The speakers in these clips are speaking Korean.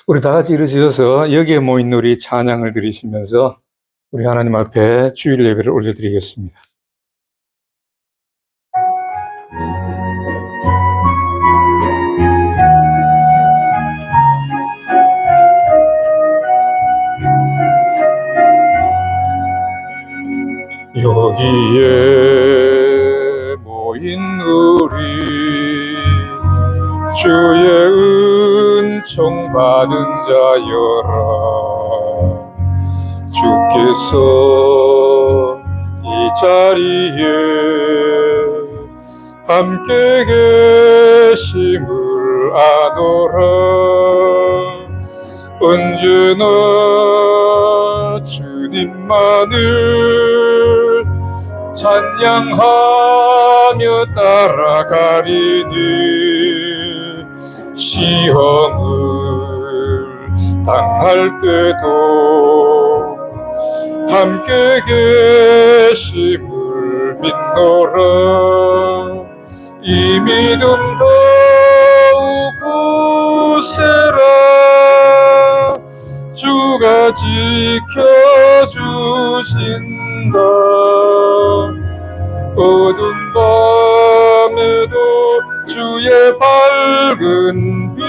우리 다 같이 일어서서 여기에 모인 우리 찬양을 드리시면서 우리 하나님 앞에 주일 예배를 올려드리겠습니다. 여기에 모인 우리 주의 은총 받은 자여라. 주께서 이 자리에 함께 계심을 아노라. 언제나 주님만을 찬양하며 따라가리니 시험을 당할 때도 함께 계심을 믿노라. 이 믿음 더욱 굳세라. 주가 지켜주신다. 어두운 밤에도 주의 밝은 빛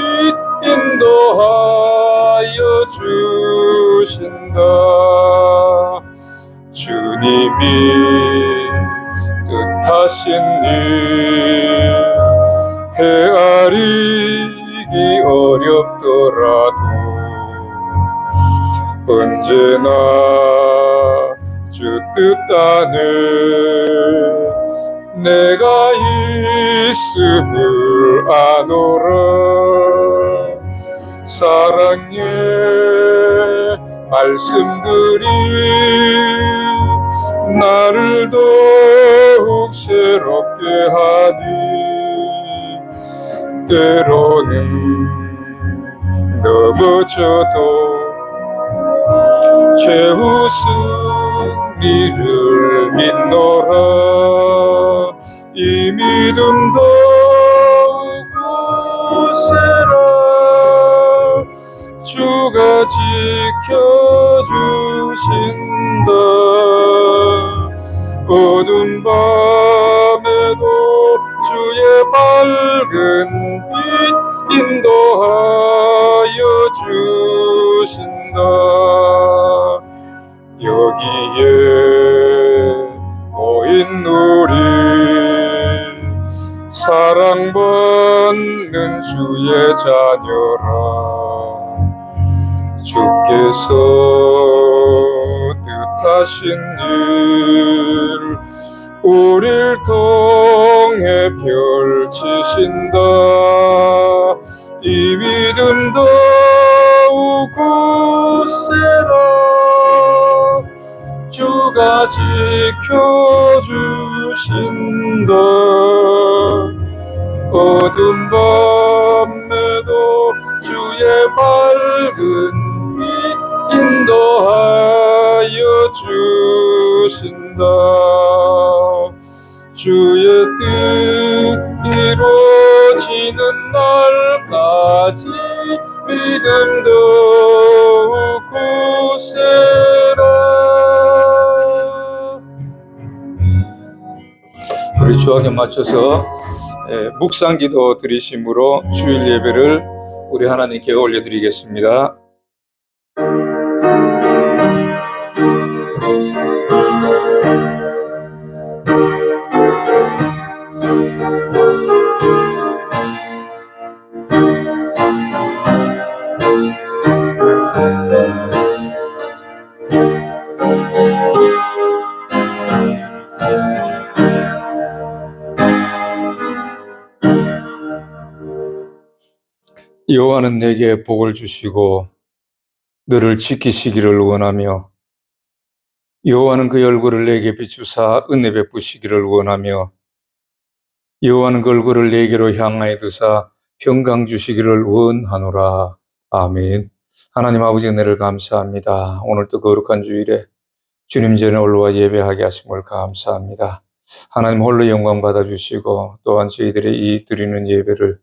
인도하여 주신다. 주님이 뜻하신 일 헤아리기 어렵더라도 언제나 주 뜻 안에 내가 있음을 아노라. 사랑의 말씀들이 나를 더욱 새롭게 하니 때로는 넘어져도 최후 승리를 믿노라. 이 믿음 더욱 굳세라. 주가 지켜주신다. 어두운 밤에도 주의 밝은 빛 인도하여 주신다. 여기에 모인 우리 사랑받는 주의 자녀라. 주께서 뜻하신 일 우릴 통해 펼치신다. 이 믿음 더욱 굳세라. 주가 지켜주신다. 어두운 밤에도 주의 밝은 빛 인도하여 주신다. 주의 뜻 이루어지는 날까지 믿음 더욱 굳세라. 우리 주학에 맞춰서 묵상기도 드리심으로 주일 예배를 우리 하나님께 올려드리겠습니다. 여호와는 내게 복을 주시고 너를 지키시기를 원하며 여호와는 그의 얼굴을 내게 비추사 은혜 베푸시기를 원하며 여호와는 그 얼굴을 내게로 향하여 두사 평강 주시기를 원하노라. 아멘. 하나님 아버지 은혜를 감사합니다. 오늘도 거룩한 주일에 주님 전에 올라와 예배하게 하심을 감사합니다. 하나님 홀로 영광 받아주시고 또한 저희들의 이 드리는 예배를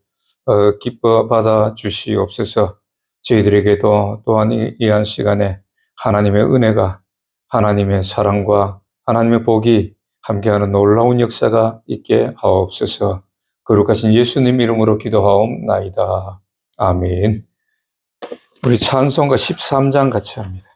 기뻐 받아 주시옵소서. 저희들에게도 또한 이 한 시간에 하나님의 은혜가, 하나님의 사랑과 하나님의 복이 함께하는 놀라운 역사가 있게 하옵소서. 거룩하신 예수님 이름으로 기도하옵나이다. 아멘. 우리 찬송가 13장 같이 합니다.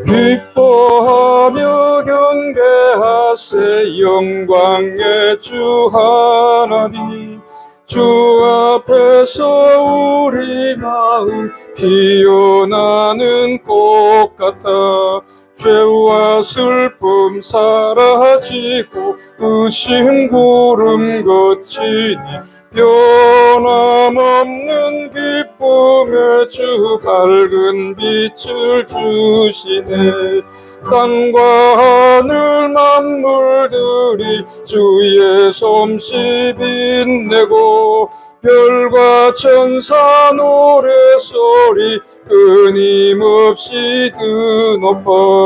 기뻐하며 경배하세 영광의 주 하나님. 주 앞에서 우리 마음 피어나는 꽃 같아 죄와 슬픔 사라지고 의심 구름 거치니 변함없는 기쁨의 주 밝은 빛을 주시네. 땅과 하늘 만물들이 주의 솜씨 빛내고 별과 천사 노래소리 끊임없이 드높아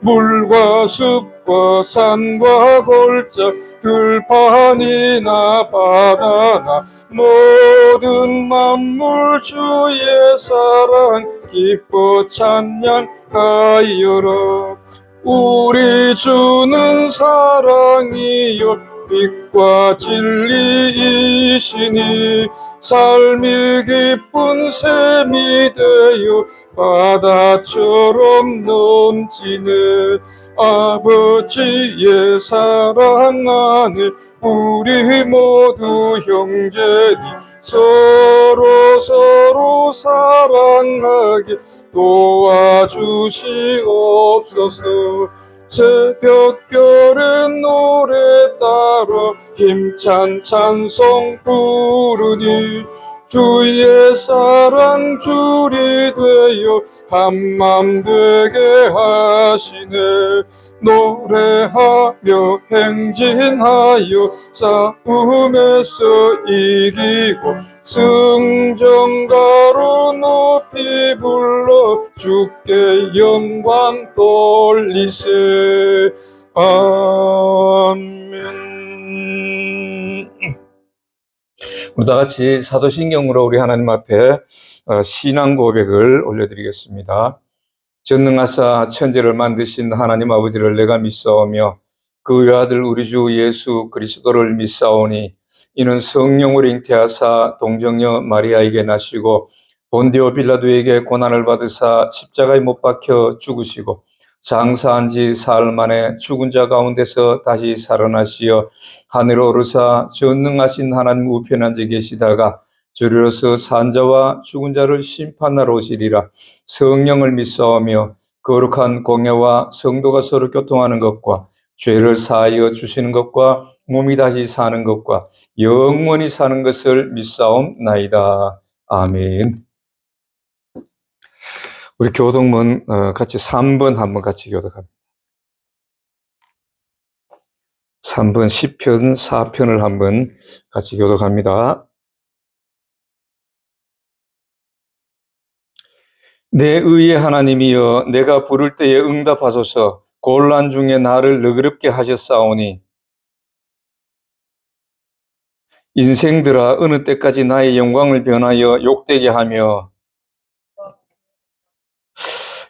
물과 숲과 산과 골짜 들판이나 바다나 모든 만물 주의 사랑 기뻐 찬양하여라. 우리 주는 사랑이요 빛과 진리이시니 삶이 기쁜 샘이 되어 바다처럼 넘치네. 아버지의 사랑 안에 우리 모두 형제니 서로 사랑하게 도와주시옵소서. 새벽별의 노래 따라 힘찬 찬송 부르니 주의 사랑 줄이 되어 한맘 되게 하시네. 노래하며 행진하여 싸움에서 이기고 승전가로 높이 불러 주께 영광 돌리세. 아멘. 우리 다 같이 사도신경으로 우리 하나님 앞에 신앙 고백을 올려드리겠습니다. 전능하사 천지를 만드신 하나님 아버지를 내가 믿사오며 그 외아들 우리 주 예수 그리스도를 믿사오니 이는 성령으로 잉태하사 동정녀 마리아에게 나시고 본디오 빌라도에게 고난을 받으사 십자가에 못 박혀 죽으시고 장사한 지 사흘 만에 죽은 자 가운데서 다시 살아나시어 하늘에 오르사 전능하신 하나님 우편에 앉아 계시다가 주리로서 산 자와 죽은 자를 심판하러 오시리라. 성령을 믿사오며 거룩한 공예와 성도가 서로 교통하는 것과 죄를 사하여 주시는 것과 몸이 다시 사는 것과 영원히 사는 것을 믿사옵나이다. 아멘. 우리 교독문 같이 3번 한번 같이 교독합니다. 3번 시편 4편을 한번 같이 교독합니다. 내 의의 하나님이여 내가 부를 때에 응답하소서. 곤란 중에 나를 너그럽게 하셨사오니 인생들아 어느 때까지 나의 영광을 변하여 욕되게 하며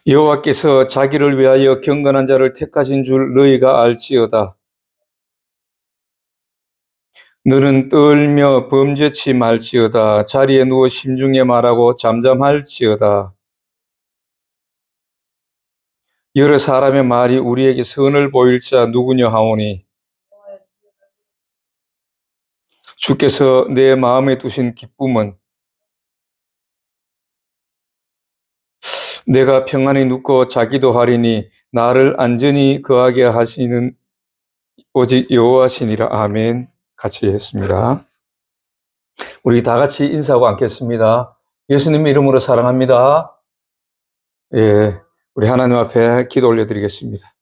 여호와께서 자기를 위하여 경건한 자를 택하신 줄 너희가 알지어다. 너는 떨며 범죄치 말지어다. 자리에 누워 심중에 말하고 잠잠할지어다. 여러 사람의 말이 우리에게 선을 보일 자 누구냐 하오니 주께서 내 마음에 두신 기쁨은 내가 평안히 눕고 자기도 하리니 나를 안전히 거하게 하시는 오직 여호와시니라. 아멘. 같이 했습니다. 우리 다 같이 인사하고 앉겠습니다. 예수님 이름으로 사랑합니다. 예, 우리 하나님 앞에 기도 올려드리겠습니다.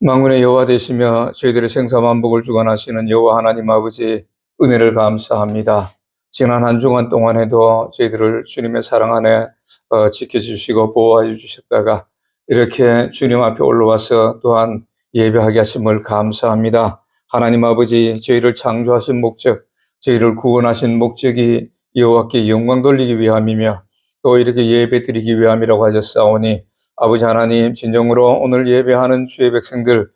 만군의 여호와 되시며 저희들의 생사만복을 주관하시는 여호와 하나님 아버지, 은혜를 감사합니다. 지난 한 주간 동안에도 저희들을 주님의 사랑 안에 지켜주시고 보호해 주셨다가 이렇게 주님 앞에 올라와서 또한 예배하게 하심을 감사합니다. 하나님 아버지, 저희를 창조하신 목적, 저희를 구원하신 목적이 여호와께 영광 돌리기 위함이며 또 이렇게 예배 드리기 위함이라고 하셨사오니, 아버지 하나님, 진정으로 오늘 예배하는 주의 백성들,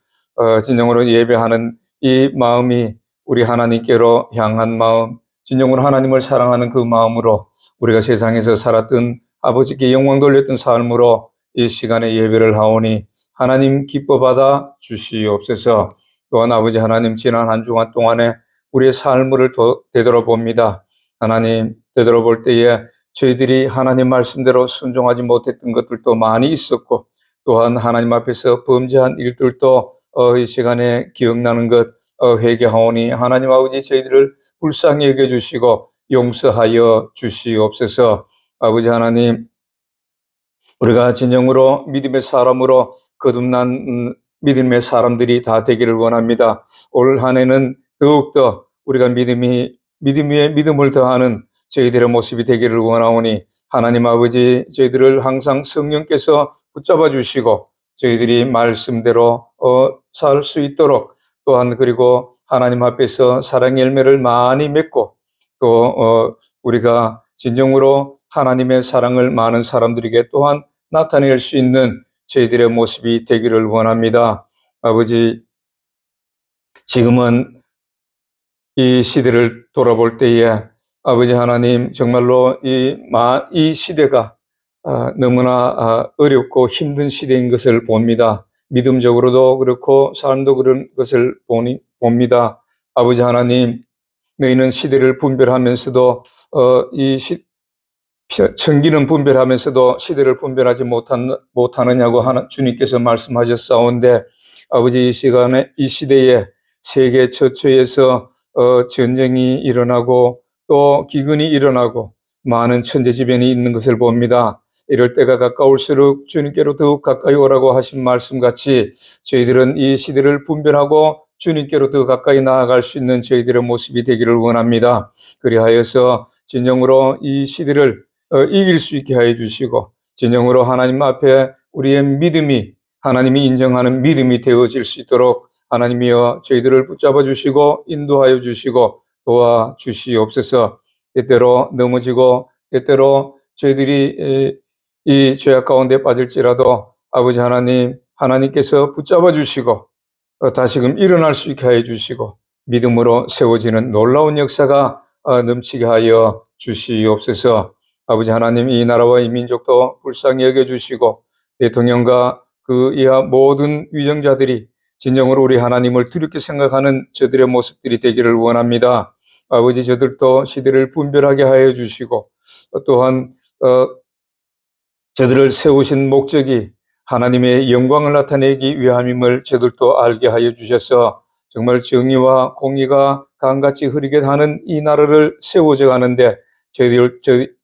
진정으로 예배하는 이 마음이 우리 하나님께로 향한 마음, 진정으로 하나님을 사랑하는 그 마음으로 우리가 세상에서 살았던, 아버지께 영광 돌렸던 삶으로 이 시간에 예배를 하오니 하나님 기뻐 받아 주시옵소서. 또한 아버지 하나님, 지난 한 주간 동안에 우리의 삶을 되돌아봅니다. 하나님, 되돌아볼 때에 저희들이 하나님 말씀대로 순종하지 못했던 것들도 많이 있었고, 또한 하나님 앞에서 범죄한 일들도 이 시간에 기억나는 것 회개하오니 하나님 아버지, 저희들을 불쌍히 여겨주시고 용서하여 주시옵소서. 아버지 하나님, 우리가 진정으로 믿음의 사람으로 거듭난 믿음의 사람들이 다 되기를 원합니다. 올 한 해는 더욱더 우리가 믿음 위에 믿음을 더하는 저희들의 모습이 되기를 원하오니 하나님 아버지, 저희들을 항상 성령께서 붙잡아 주시고 저희들이 말씀대로 살 수 있도록, 또한 그리고 하나님 앞에서 사랑의 열매를 많이 맺고 또 우리가 진정으로 하나님의 사랑을 많은 사람들에게 또한 나타낼 수 있는 저희들의 모습이 되기를 원합니다. 아버지, 지금은 이 시대를 돌아볼 때에 아버지 하나님, 정말로 이 시대가 너무나 어렵고 힘든 시대인 것을 봅니다. 믿음적으로도 그렇고 삶도 그런 것을 봅니다. 아버지 하나님, 너희는 시대를 분별하면서도 천기는 분별하면서도 시대를 분별하지 못하느냐고 주님께서 말씀하셨사온데, 아버지, 이 시대에 세계 처처에서 전쟁이 일어나고 또 기근이 일어나고 많은 천재지변이 있는 것을 봅니다. 이럴 때가 가까울수록 주님께로 더욱 가까이 오라고 하신 말씀같이 저희들은 이 시대를 분별하고 주님께로 더 가까이 나아갈 수 있는 저희들의 모습이 되기를 원합니다. 그리하여서 진정으로 이 시대를 이길 수 있게 하여 주시고, 진정으로 하나님 앞에 우리의 믿음이 하나님이 인정하는 믿음이 되어질 수 있도록 하나님이여 저희들을 붙잡아 주시고 인도하여 주시고 도와 주시옵소서. 때때로 넘어지고 때때로 저희들이 이 죄악 가운데 빠질지라도 아버지 하나님, 하나님께서 붙잡아 주시고 다시금 일어날 수 있게 하여 주시고 믿음으로 세워지는 놀라운 역사가 넘치게 하여 주시옵소서. 아버지 하나님, 이 나라와 이 민족도 불쌍히 여겨주시고 대통령과 그 이하 모든 위정자들이 진정으로 우리 하나님을 두렵게 생각하는 저들의 모습들이 되기를 원합니다. 아버지, 저들도 시대를 분별하게 하여 주시고 또한 저들을 세우신 목적이 하나님의 영광을 나타내기 위함임을 저들도 알게 하여 주셔서 정말 정의와 공의가 강같이 흐르게 하는 이 나라를 세워져 가는데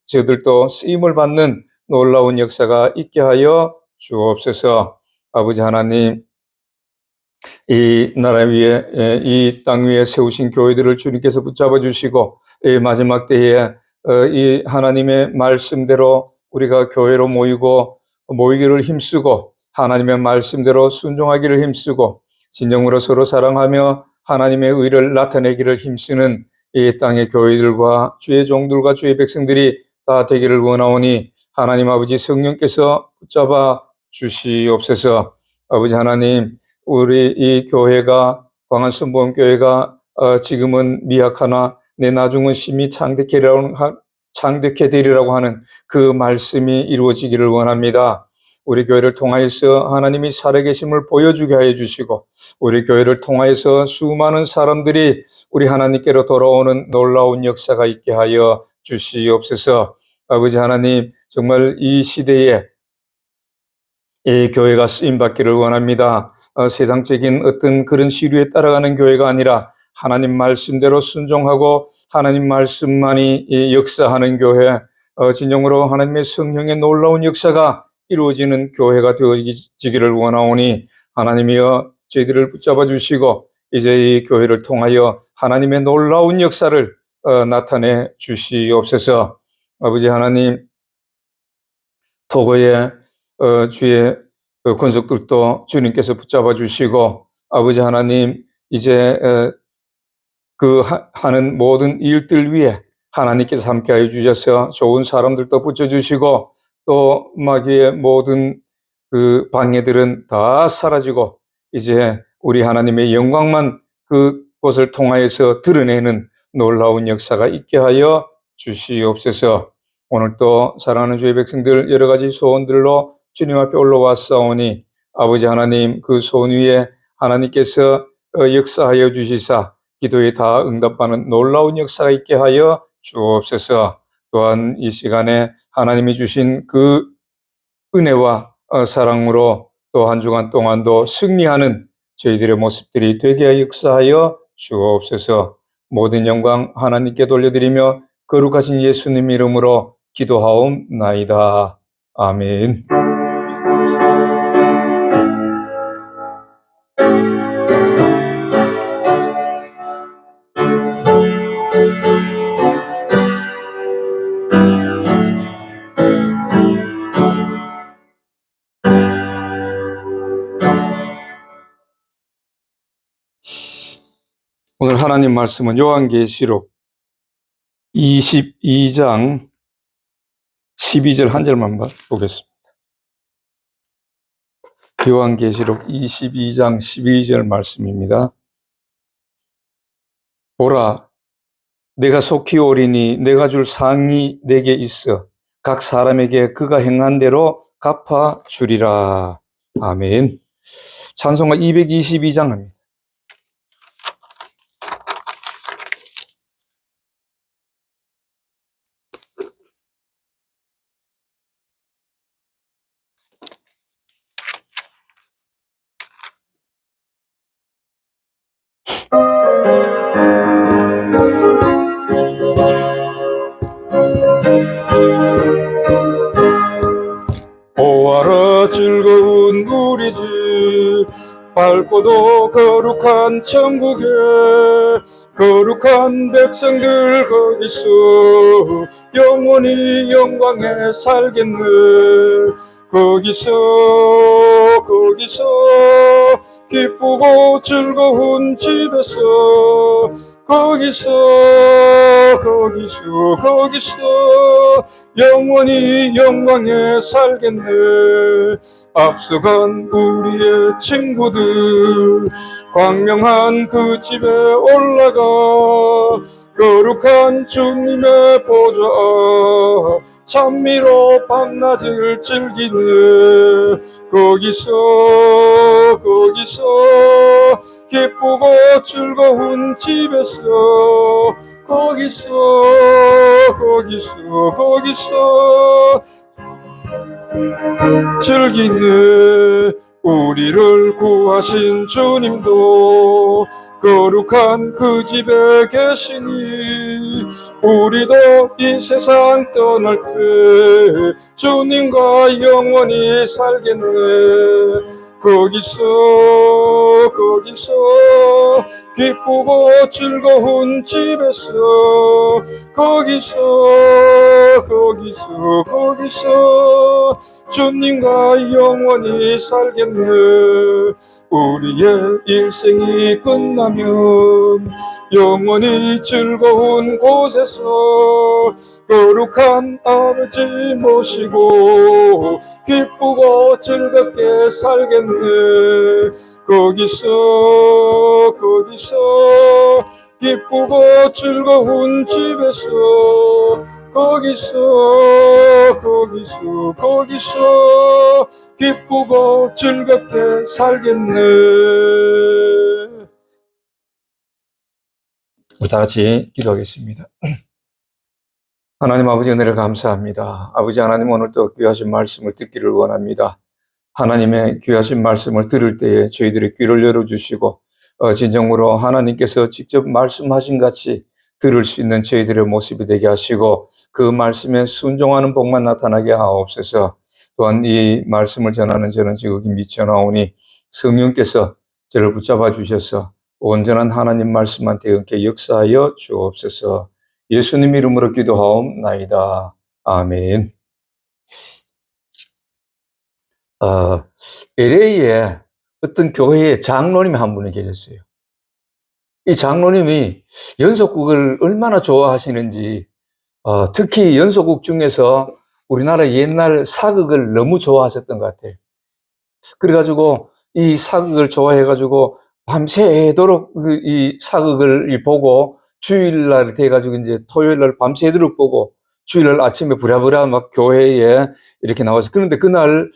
저들도 쓰임을 받는 놀라운 역사가 있게 하여 주옵소서. 아버지 하나님, 이 나라 위에, 이 땅 위에 세우신 교회들을 주님께서 붙잡아 주시고 이 마지막 때에 이 하나님의 말씀대로 우리가 교회로 모이기를 힘쓰고 하나님의 말씀대로 순종하기를 힘쓰고 진정으로 서로 사랑하며 하나님의 의를 나타내기를 힘쓰는 이 땅의 교회들과 주의 종들과 주의 백성들이 다 되기를 원하오니 하나님 아버지, 성령께서 붙잡아 주시옵소서. 아버지 하나님, 우리 이 교회가, 광안선보험교회가 지금은 미약하나 내 나중은 심히 창대케 되리라고 하는 그 말씀이 이루어지기를 원합니다. 우리 교회를 통하여서 하나님이 살아계심을 보여주게 하여 주시고 우리 교회를 통하여서 수많은 사람들이 우리 하나님께로 돌아오는 놀라운 역사가 있게 하여 주시옵소서. 아버지 하나님, 정말 이 시대에 이 교회가 쓰임받기를 원합니다. 세상적인 어떤 그런 시류에 따라가는 교회가 아니라 하나님 말씀대로 순종하고 하나님 말씀만이 역사하는 교회, 진정으로 하나님의 성령의 놀라운 역사가 이루어지는 교회가 되어지기를 원하오니 하나님이여 저희들을 붙잡아 주시고 이제 이 교회를 통하여 하나님의 놀라운 역사를 나타내 주시옵소서. 아버지 하나님, 토고의 주의 권속들도 주님께서 붙잡아 주시고 아버지 하나님, 이제 그 하는 모든 일들 위에 하나님께서 함께하여 주셔서 좋은 사람들도 붙여주시고 또 마귀의 모든 그 방해들은 다 사라지고 이제 우리 하나님의 영광만 그곳을 통하여서 드러내는 놀라운 역사가 있게 하여 주시옵소서. 오늘 또 사랑하는 주의 백성들 여러 가지 소원들로 주님 앞에 올라왔사오니 아버지 하나님, 그 소원 위에 하나님께서 역사하여 주시사 기도에 다 응답하는 놀라운 역사가 있게 하여 주옵소서. 또한 이 시간에 하나님이 주신 그 은혜와 사랑으로 또 한 주간 동안도 승리하는 저희들의 모습들이 되게 하여 역사하여 주옵소서. 모든 영광 하나님께 돌려드리며 거룩하신 예수님 이름으로 기도하옵나이다. 아멘. 오늘 하나님 말씀은 요한계시록 22장 12절 한 절만 보겠습니다. 요한계시록 22장 12절 말씀입니다. 보라, 내가 속히 오리니 내가 줄 상이 내게 있어 각 사람에게 그가 행한 대로 갚아 주리라. 아멘. 찬송가 222장 합니다. 보아라 즐거운 우리 집 밝고도 거룩한 천국에 거룩한 백성들 거기서 영원히 영광에 살겠네. 거기서 기쁘고 즐거운 집에서 거기서 영원히 영광에 살겠네. 앞서간 우리의 친구들 광명한 그 집에 올라가 거룩한 주님의 보좌 찬미로 밤낮을 즐기네. 거기서 기쁘고 즐거운 집에서 거기서 즐기네. 우리를 구하신 주님도 거룩한 그 집에 계시니 우리도 이 세상 떠날 때 주님과 영원히 살겠네. 거기서 기쁘고 즐거운 집에서 거기서 주님과 영원히 살겠네. 우리의 일생이 끝나면 영원히 즐거운 곳에서 거룩한 아버지 모시고 기쁘고 즐겁게 살겠네. 거기서 기쁘고 즐거운 집에서 거기서 기쁘고 즐겁게 살겠네. 우리 다 같이 기도하겠습니다. 하나님 아버지 은혜를 감사합니다. 아버지 하나님 오늘도 귀하신 말씀을 듣기를 원합니다. 하나님의 귀하신 말씀을 들을 때에 저희들의 귀를 열어주시고 진정으로 하나님께서 직접 말씀하신 같이 들을 수 있는 저희들의 모습이 되게 하시고 그 말씀에 순종하는 복만 나타나게 하옵소서. 또한 이 말씀을 전하는 저는 지극히 미쳐나오니 성령께서 저를 붙잡아 주셔서 온전한 하나님 말씀만 대응케 역사하여 주옵소서. 예수님 이름으로 기도하옵나이다. 아멘. LA에 어떤 교회에 장로님이 한 분이 계셨어요. 이 장로님이 연속국을 얼마나 좋아하시는지, 특히 연속국 중에서 우리나라 옛날 사극을 너무 좋아하셨던 것 같아요. 그래가지고 이 사극을 좋아해가지고 밤새도록 이 사극을 보고 주일날 돼가지고 이제 토요일날 밤새도록 보고 주일날 아침에 부랴부랴 막 교회에 이렇게 나와서, 그런데 그날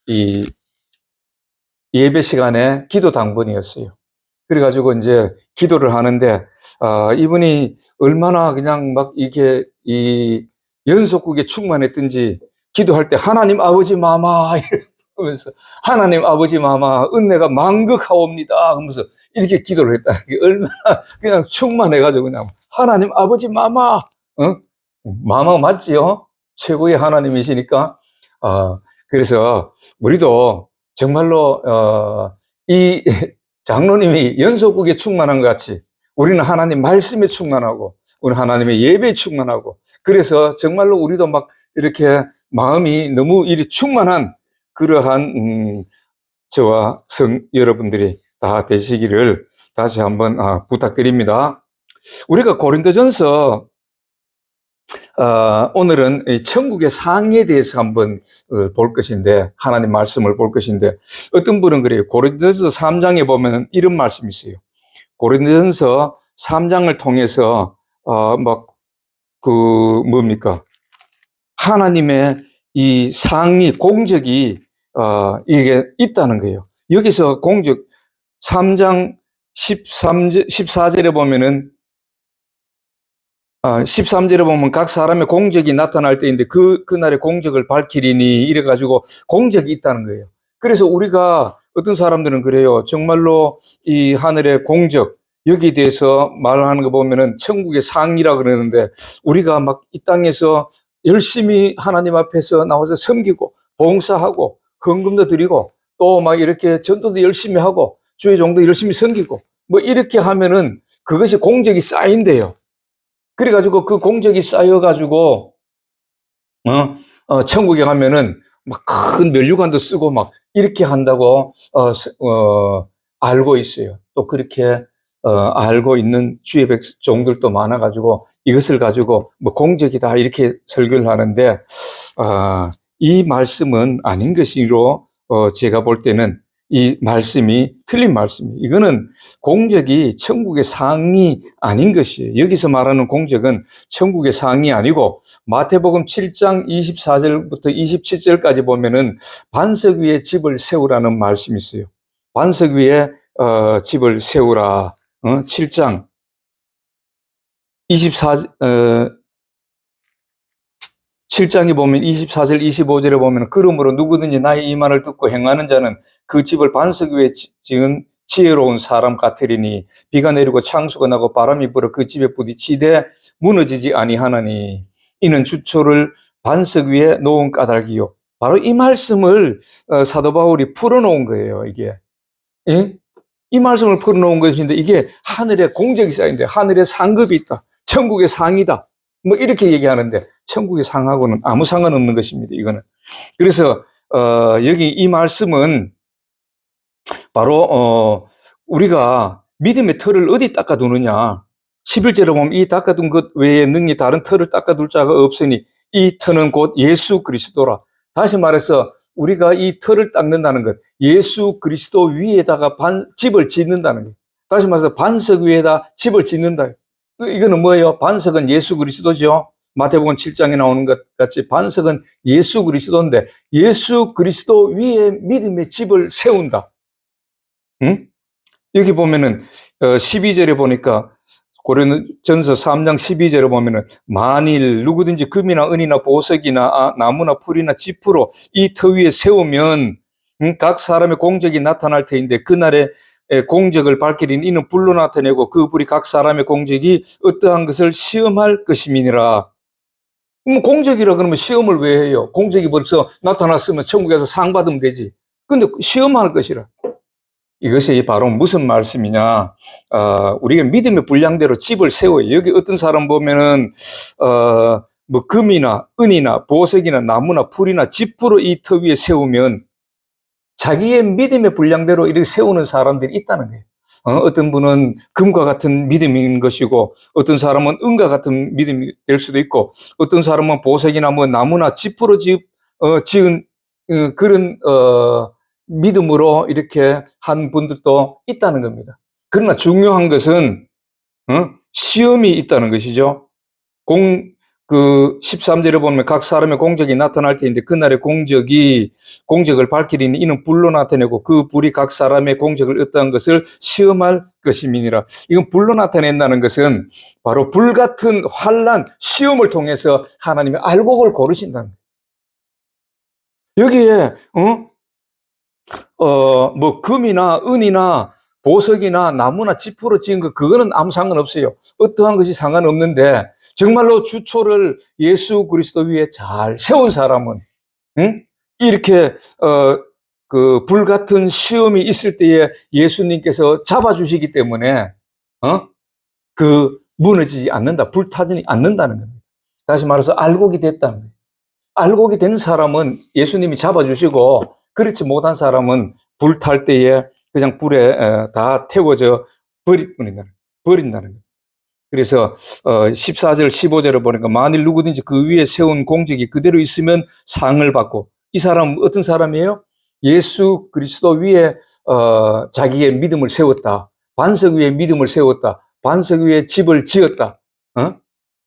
이 예배 시간에 기도 당번이었어요. 그래가지고 이제 기도를 하는데, 이분이 얼마나 그냥 막 이게 이 연속국에 충만했든지 기도할 때 하나님 아버지 마마 이러면서 하나님 아버지 마마 은혜가 만극하옵니다 하면서 이렇게 기도를 했다는 게 얼마나 그냥 충만해가지고 그냥 하나님 아버지 마마, 마마 맞지요? 최고의 하나님이시니까. 그래서 우리도 정말로 이 장로님이 연속국에 충만한 것 같이 우리는 하나님 말씀에 충만하고 우리 하나님의 예배에 충만하고, 그래서 정말로 우리도 막 이렇게 마음이 너무 이리 충만한 그러한 저와 여러분들이 다 되시기를 다시 한번 부탁드립니다. 우리가 고린도전서 오늘은 천국의 상에 대해서 한번 볼 것인데, 하나님 말씀을 볼 것인데, 어떤 분은 그래요. 고린도전서 3장에 보면 이런 말씀이 있어요. 고린도전서 3장을 통해서 뭡니까? 하나님의 이 상이, 공적이 이게 있다는 거예요. 여기서 공적 3장 14절에 보면은 13절에 보면 각 사람의 공적이 나타날 때인데 그날의 공적을 밝히리니 이래가지고 공적이 있다는 거예요. 그래서 우리가 어떤 사람들은 그래요. 정말로 이 하늘의 공적, 여기에 대해서 말하는 거 보면은 천국의 상이라 그러는데, 우리가 막 이 땅에서 열심히 하나님 앞에서 나와서 섬기고 봉사하고 헌금도 드리고 또 막 이렇게 전도도 열심히 하고 주의 종도 열심히 섬기고 뭐 이렇게 하면은 그것이 공적이 쌓인대요. 그래가지고 그 공적이 쌓여가지고, 천국에 가면은 막 큰 면류관도 쓰고 막 이렇게 한다고, 알고 있어요. 또 그렇게, 알고 있는 주의 백성들도 많아가지고 이것을 가지고 뭐 공적이다 이렇게 설교를 하는데, 이 말씀은 아닌 것으로, 제가 볼 때는 이 말씀이 틀린 말씀이에요. 이거는 공적이 천국의 상이 아닌 것이에요. 여기서 말하는 공적은 천국의 상이 아니고, 마태복음 7장 24절부터 27절까지 보면은 반석 위에 집을 세우라는 말씀이 있어요. 반석 위에 집을 세우라. 7장 7장에 보면 24절 25절에 보면, 그러므로 누구든지 나의 이 말을 듣고 행하는 자는 그 집을 반석 위에 지은 지혜로운 사람 같으리니 비가 내리고 창수가 나고 바람이 불어 그 집에 부딪히되 무너지지 아니하나니 이는 주초를 반석 위에 놓은 까닭이요. 바로 이 말씀을 사도 바울이 풀어놓은 거예요. 이게, 예? 이 말씀을 풀어놓은 것인데, 이게 하늘에 공적이 쌓인데 하늘에 상급이 있다, 천국의 상이다, 뭐 이렇게 얘기하는데 천국의 상하고는 아무 상관없는 것입니다. 이거는. 그래서 여기 이 말씀은 바로 우리가 믿음의 털을 어디 닦아두느냐. 11절에 보면 이 닦아둔 것 외에 능히 다른 털을 닦아둘 자가 없으니 이 터는 곧 예수 그리스도라. 다시 말해서 우리가 이 털을 닦는다는 것, 예수 그리스도 위에다가 집을 짓는다는 것. 다시 말해서 반석 위에다 집을 짓는다. 이거는 뭐예요? 반석은 예수 그리스도죠. 마태복음 7장에 나오는 것 같이 반석은 예수 그리스도인데, 예수 그리스도 위에 믿음의 집을 세운다. 응? 여기 보면은 12절에 보니까, 고린도전서 3장 12절에 보면은 만일 누구든지 금이나 은이나 보석이나 나무나 풀이나 지푸로 이 터 위에 세우면 각 사람의 공적이 나타날 터인데 그날에 공적을 밝히린 이는 불로 나타내고 그 불이 각 사람의 공적이 어떠한 것을 시험할 것임이니라. 공적이라 그러면 시험을 왜 해요? 공적이 벌써 나타났으면 천국에서 상 받으면 되지. 근데 시험할 것이라. 이것이 바로 무슨 말씀이냐? 우리가 믿음의 분량대로 집을 세워요. 여기 어떤 사람 보면은, 뭐, 금이나 은이나 보석이나 나무나 풀이나 지푸로 이 터 위에 세우면 자기의 믿음의 분량대로 이렇게 세우는 사람들이 있다는 거예요. 어떤 분은 금과 같은 믿음인 것이고, 어떤 사람은 은과 같은 믿음이 될 수도 있고, 어떤 사람은 보석이나 뭐 나무나 지푸로 지은 그런 믿음으로 이렇게 한 분들도 있다는 겁니다. 그러나 중요한 것은 시험이 있다는 것이죠. 13절에 보면 각 사람의 공적이 나타날 때인데 그날의 공적을 밝히리니 이는 불로 나타내고 그 불이 각 사람의 공적을 어떠한 것을 시험할 것임이니라. 이건 불로 나타낸다는 것은 바로 불같은 환난, 시험을 통해서 하나님의 알곡을 고르신다는 거예요. 여기에 뭐 금이나 은이나 보석이나 나무나 지푸로 지은 거 그거는 아무 상관없어요. 어떠한 것이 상관없는데 정말로 주초를 예수 그리스도 위에 잘 세운 사람은 이렇게 그 불같은 시험이 있을 때에 예수님께서 잡아주시기 때문에 그 무너지지 않는다, 불타지 않는다는 겁니다. 다시 말해서 알곡이 됐다는 거예요. 알곡이 된 사람은 예수님이 잡아주시고 그렇지 못한 사람은 불탈 때에 그냥 불에 다 태워져 버린다는 거예요. 그래서 14절 15절을 보니까 만일 누구든지 그 위에 세운 공적이 그대로 있으면 상을 받고, 이 사람은 어떤 사람이에요? 예수 그리스도 위에 자기의 믿음을 세웠다. 반석 위에 믿음을 세웠다. 반석 위에 집을 지었다.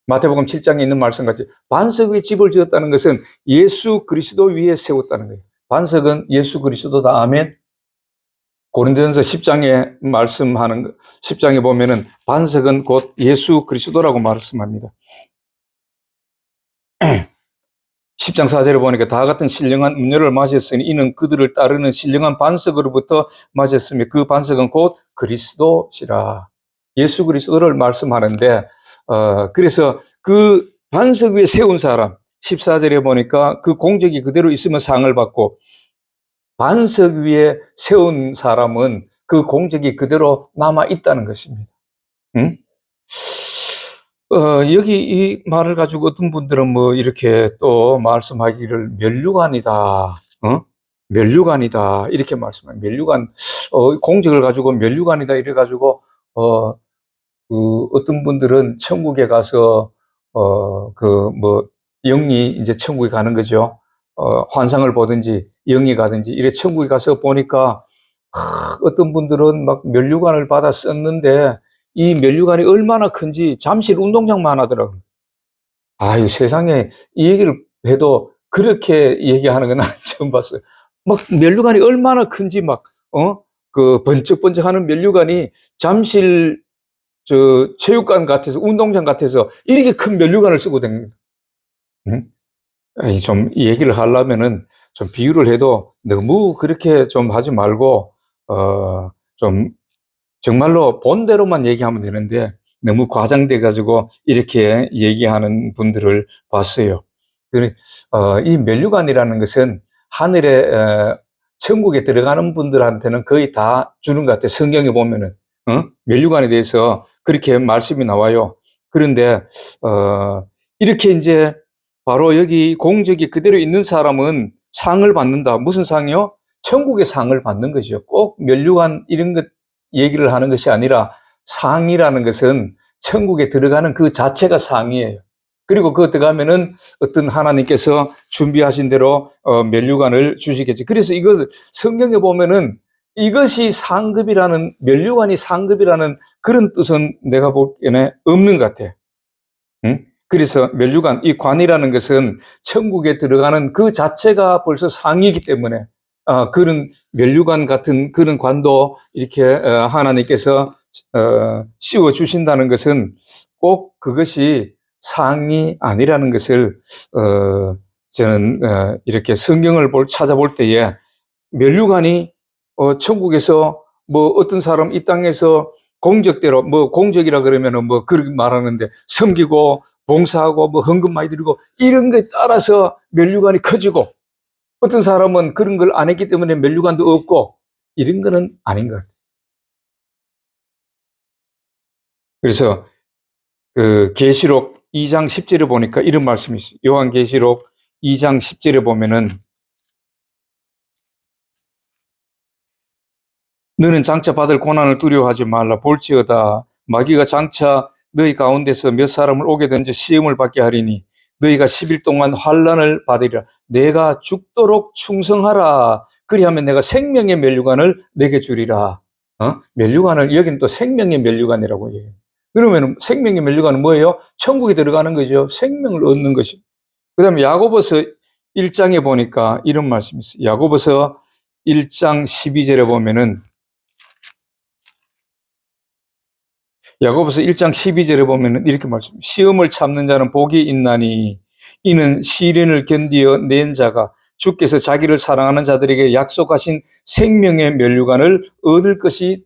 마태복음 7장에 있는 말씀같이 반석 위에 집을 지었다는 것은 예수 그리스도 위에 세웠다는 거예요. 반석은 예수 그리스도다. 아멘. 고린도전서 10장에 말씀하는 10장에 보면은 반석은 곧 예수 그리스도라고 말씀합니다. 10장 4절에 보니까 다 같은 신령한 음료를 마셨으니 이는 그들을 따르는 신령한 반석으로부터 마셨으며 그 반석은 곧 그리스도시라. 예수 그리스도를 말씀하는데 그래서 그 반석 위에 세운 사람 14절에 보니까 그 공적이 그대로 있으면 상을 받고, 반석 위에 세운 사람은 그 공적이 그대로 남아 있다는 것입니다. 응? 여기 이 말을 가지고 어떤 분들은 뭐 이렇게 또 말씀하기를 면류관이다, 면류관이다 이렇게 말씀해요. 면류관, 공적을 가지고 면류관이다 이래가지고 어떤 분들은 천국에 가서 영이 이제 천국에 가는 거죠. 환상을 보든지 영이 가든지 이래 천국에 가서 보니까 어떤 분들은 막 면류관을 받아 썼는데 이 면류관이 얼마나 큰지 잠실 운동장만 하더라고요. 아유, 세상에 이 얘기를 해도 그렇게 얘기하는 건 난 처음 봤어요. 막 면류관이 얼마나 큰지 그 번쩍번쩍하는 면류관이 잠실 체육관 같아서 운동장 같아서 이렇게 큰 면류관을 쓰고 다닙니다. 좀 얘기를 하려면은 좀 비유를 해도 너무 그렇게 좀 하지 말고 좀 정말로 본대로만 얘기하면 되는데 너무 과장돼 가지고 이렇게 얘기하는 분들을 봤어요. 이 면류관이라는 것은 하늘에 천국에 들어가는 분들한테는 거의 다 주는 것 같아요. 성경에 보면은 면류관에 대해서 그렇게 말씀이 나와요. 그런데 이렇게 이제 바로 여기 공적이 그대로 있는 사람은 상을 받는다. 무슨 상이요? 천국의 상을 받는 거죠. 꼭 면류관 이런 것 얘기를 하는 것이 아니라 상이라는 것은 천국에 들어가는 그 자체가 상이에요. 그리고 그거 들어가면은 어떤 하나님께서 준비하신 대로 면류관을 주시겠지. 그래서 이것을 성경에 보면은 이것이 상급이라는, 면류관이 상급이라는 그런 뜻은 내가 보기에는 없는 것 같아. 응? 그래서 면류관, 이 관이라는 것은 천국에 들어가는 그 자체가 벌써 상이기 때문에 그런 면류관 같은 그런 관도 이렇게 하나님께서 씌워 주신다는 것은 꼭 그것이 상이 아니라는 것을 저는 이렇게 성경을 찾아볼 때에 면류관이 천국에서 뭐 어떤 사람 이 땅에서 공적대로 뭐 공적이라 그러면은 뭐 그렇게 말하는데 섬기고 봉사하고 뭐 헌금 많이 드리고 이런 거에 따라서 면류관이 커지고 어떤 사람은 그런 걸 안 했기 때문에 면류관도 없고 이런 거는 아닌 것 같아요. 그래서 그 계시록 2장 10절에 보니까 이런 말씀이 있어요. 요한계시록 2장 10절에 보면은 너는 장차 받을 고난을 두려워하지 말라. 볼지어다 마귀가 장차 너희 가운데서 몇 사람을 오게 던져 시험을 받게 하리니 너희가 10일 동안 환난을 받으리라. 내가 죽도록 충성하라. 그리하면 내가 생명의 면류관을 내게 주리라. 면류관을 여기는 또 생명의 면류관이라고 얘기해요. 그러면 생명의 면류관은 뭐예요? 천국에 들어가는 거죠. 생명을 얻는 것이. 그다음에 야고보서 1장에 보니까 이런 말씀이 있어요. 야고보서 1장 12절에 보면은 야고보서 1장 12절에 보면은 이렇게 말씀합니다. 시험을 참는 자는 복이 있나니 이는 시련을 견디어 낸 자가 주께서 자기를 사랑하는 자들에게 약속하신 생명의 면류관을 얻을 것이기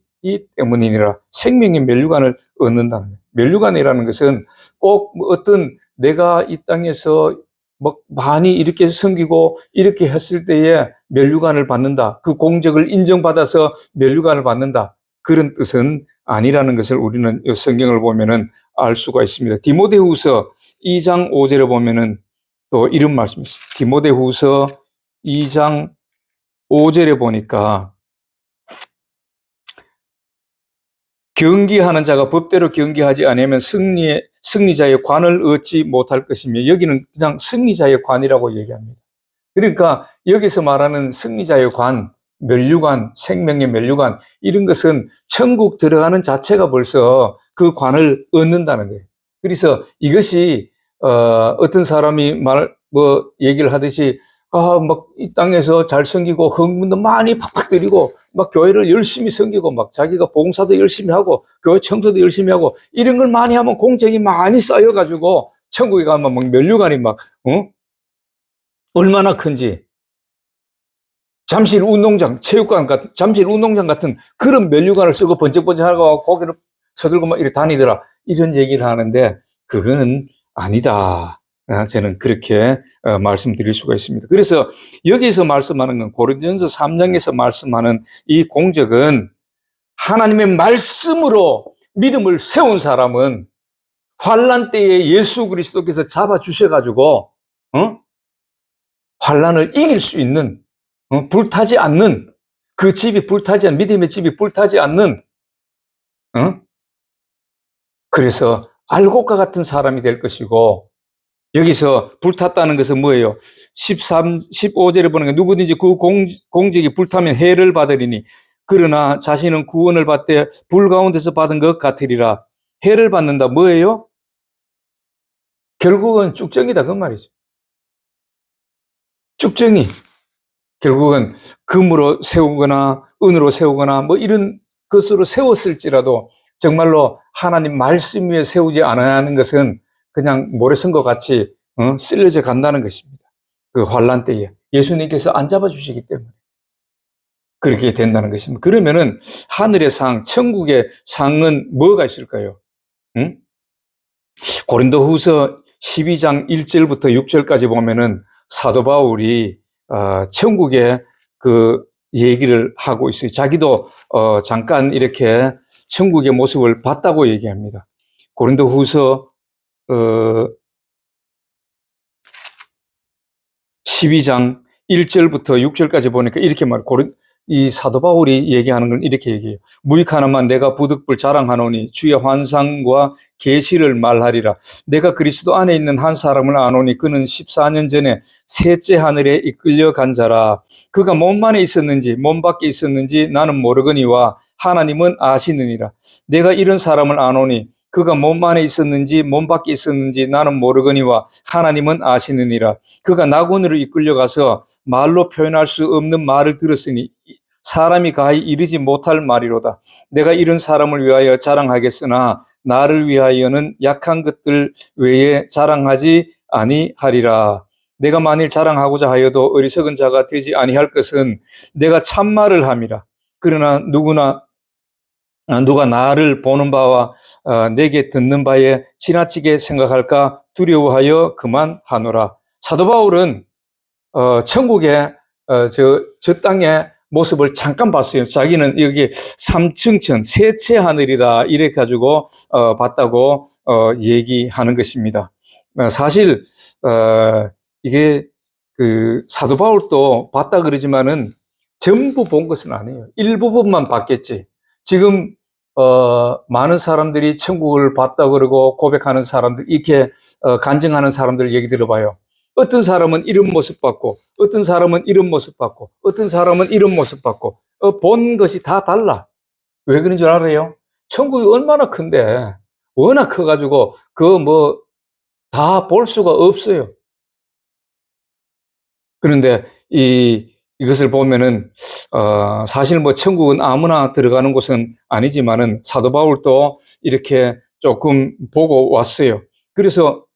때문이니라. 생명의 면류관을 얻는다는 거예요. 면류관이라는 것은 꼭 어떤 내가 이 땅에서 뭐 많이 이렇게 섬기고 이렇게 했을 때에 면류관을 받는다. 그 공적을 인정받아서 면류관을 받는다. 그런 뜻은 아니라는 것을 우리는 이 성경을 보면은 알 수가 있습니다. 디모데후서 2장 5절에 보면은 또 이런 말씀이 있어요. 디모데후서 2장 5절에 보니까 경기하는 자가 법대로 경기하지 않으면 승리자의 관을 얻지 못할 것이며 여기는 그냥 승리자의 관이라고 얘기합니다. 그러니까 여기서 말하는 승리자의 관, 면류관, 생명의 면류관 이런 것은 천국 들어가는 자체가 벌써 그 관을 얻는다는 거예요. 그래서 이것이 어떤 사람이 얘기를 하듯이 막 이 땅에서 잘 섬기고 헌금도 많이 팍팍 드리고 막 교회를 열심히 섬기고 막 자기가 봉사도 열심히 하고 교회 청소도 열심히 하고 이런 걸 많이 하면 공적이 많이 쌓여가지고 천국에 가면 막 면류관이 얼마나 큰지 잠실 운동장, 체육관 같은, 잠실 운동장 같은 그런 면류관을 쓰고 번쩍번쩍하고 고개를 서들고 막 이렇게 다니더라. 이런 얘기를 하는데 그거는 아니다. 저는 그렇게 말씀드릴 수가 있습니다. 그래서 여기서 말씀하는 건 고린도전서 3장에서 말씀하는 이 공적은 하나님의 말씀으로 믿음을 세운 사람은 환난 때에 예수 그리스도께서 잡아주셔가지고 환난을 이길 수 있는 불타지 않는 그 집이 불타지 않는 믿음의 집이 불타지 않는 그래서 알곡과 같은 사람이 될 것이고 여기서 불탔다는 것은 뭐예요? 15절에 보는 게 누구든지 그 공적이 불타면 해를 받으리니 그러나 자신은 구원을 받되 불 가운데서 받은 것 같으리라. 해를 받는다 뭐예요? 결국은 쭉정이다 그 말이죠. 쭉정이 결국은 금으로 세우거나 은으로 세우거나 뭐 이런 것으로 세웠을지라도 정말로 하나님 말씀 위에 세우지 않아야 하는 것은 그냥 모래성 것 같이 쓸려져 간다는 것입니다. 그 환난 때에 예수님께서 안 잡아주시기 때문에 그렇게 된다는 것입니다. 그러면은 하늘의 상, 천국의 상은 뭐가 있을까요? 고린도후서 12장 1절부터 6절까지 보면은 사도 바울이 천국의 그 얘기를 하고 있어요. 자기도 잠깐 이렇게 천국의 모습을 봤다고 얘기합니다. 고린도후서 12장 1절부터 6절까지 보니까 이렇게 말해요. 이 사도 바울이 얘기하는 건 이렇게 얘기해요. 무익하나만 내가 부득불 자랑하노니 주의 환상과 계시를 말하리라. 내가 그리스도 안에 있는 한 사람을 아노니 그는 14년 전에 셋째 하늘에 이끌려 간 자라. 그가 몸 안에 있었는지 몸 밖에 있었는지 나는 모르거니와 하나님은 아시느니라. 내가 이런 사람을 아노니 그가 몸 안에 있었는지 몸 밖에 있었는지 나는 모르거니와 하나님은 아시느니라. 그가 낙원으로 이끌려가서 말로 표현할 수 없는 말을 들었으니 사람이 가히 이르지 못할 말이로다. 내가 이런 사람을 위하여 자랑하겠으나 나를 위하여는 약한 것들 외에 자랑하지 아니하리라. 내가 만일 자랑하고자 하여도 어리석은 자가 되지 아니할 것은 내가 참말을 함이라. 그러나 누구나 누가 나를 보는 바와 내게 듣는 바에 지나치게 생각할까 두려워하여 그만하노라. 사도 바울은 천국의 저 땅의 모습을 잠깐 봤어요. 자기는 여기 삼층천 세체 하늘이다 이렇게 가지고 봤다고 얘기하는 것입니다. 사실 이게 그 사도 바울도 봤다 그러지만은 전부 본 것은 아니에요. 일부분만 봤겠지. 지금 많은 사람들이 천국을 봤다 그러고 고백하는 사람들, 이렇게 간증하는 사람들 얘기 들어봐요. 어떤 사람은 이런 모습 봤고, 어떤 사람은 이런 모습 봤고, 어떤 사람은 이런 모습 봤고, 본 것이 다 달라. 왜 그런 줄 알아요? 천국이 얼마나 큰데, 워낙 커가지고, 다 볼 수가 없어요. 그런데 이것을 보면은, 사실 천국은 아무나 들어가는 곳은 아니지만은, 사도 바울도 이렇게 조금 보고 왔어요. 그래서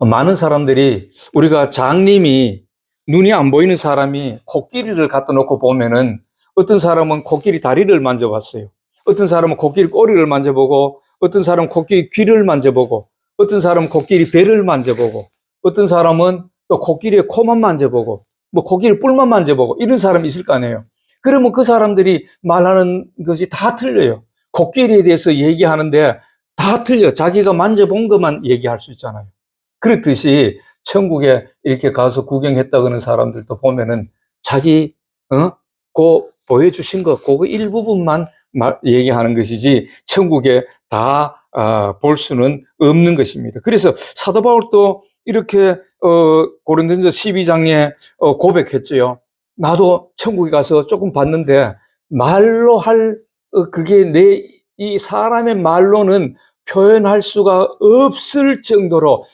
많은 사람들이 우리가 장님이 눈이 안 보이는 사람이 코끼리를 갖다 놓고 보면은 어떤 사람은 코끼리 다리를 만져봤어요. 어떤 사람은 코끼리 꼬리를 만져보고 어떤 사람은 코끼리 귀를 만져보고 어떤 사람은 코끼리 배를 만져보고 어떤 사람은 또 코끼리의 코만 만져보고 코끼리 뿔만 만져보고 이런 사람이 있을 거 아니에요. 그러면 그 사람들이 말하는 것이 다 틀려요. 코끼리에 대해서 얘기하는데 다 틀려. 자기가 만져본 것만 얘기할 수 있잖아요. 그렇듯이 천국에 이렇게 가서 구경했다는 사람들도 보면은 자기 보여주신 것 그거 일부분만 얘기하는 것이지 천국에 다 볼 수는 없는 것입니다. 그래서 사도 바울도 이렇게 고린도전서 12장에 고백했죠. 나도 천국에 가서 조금 봤는데 말로 할 그게 이 사람의 말로는 표현할 수가 없을 정도로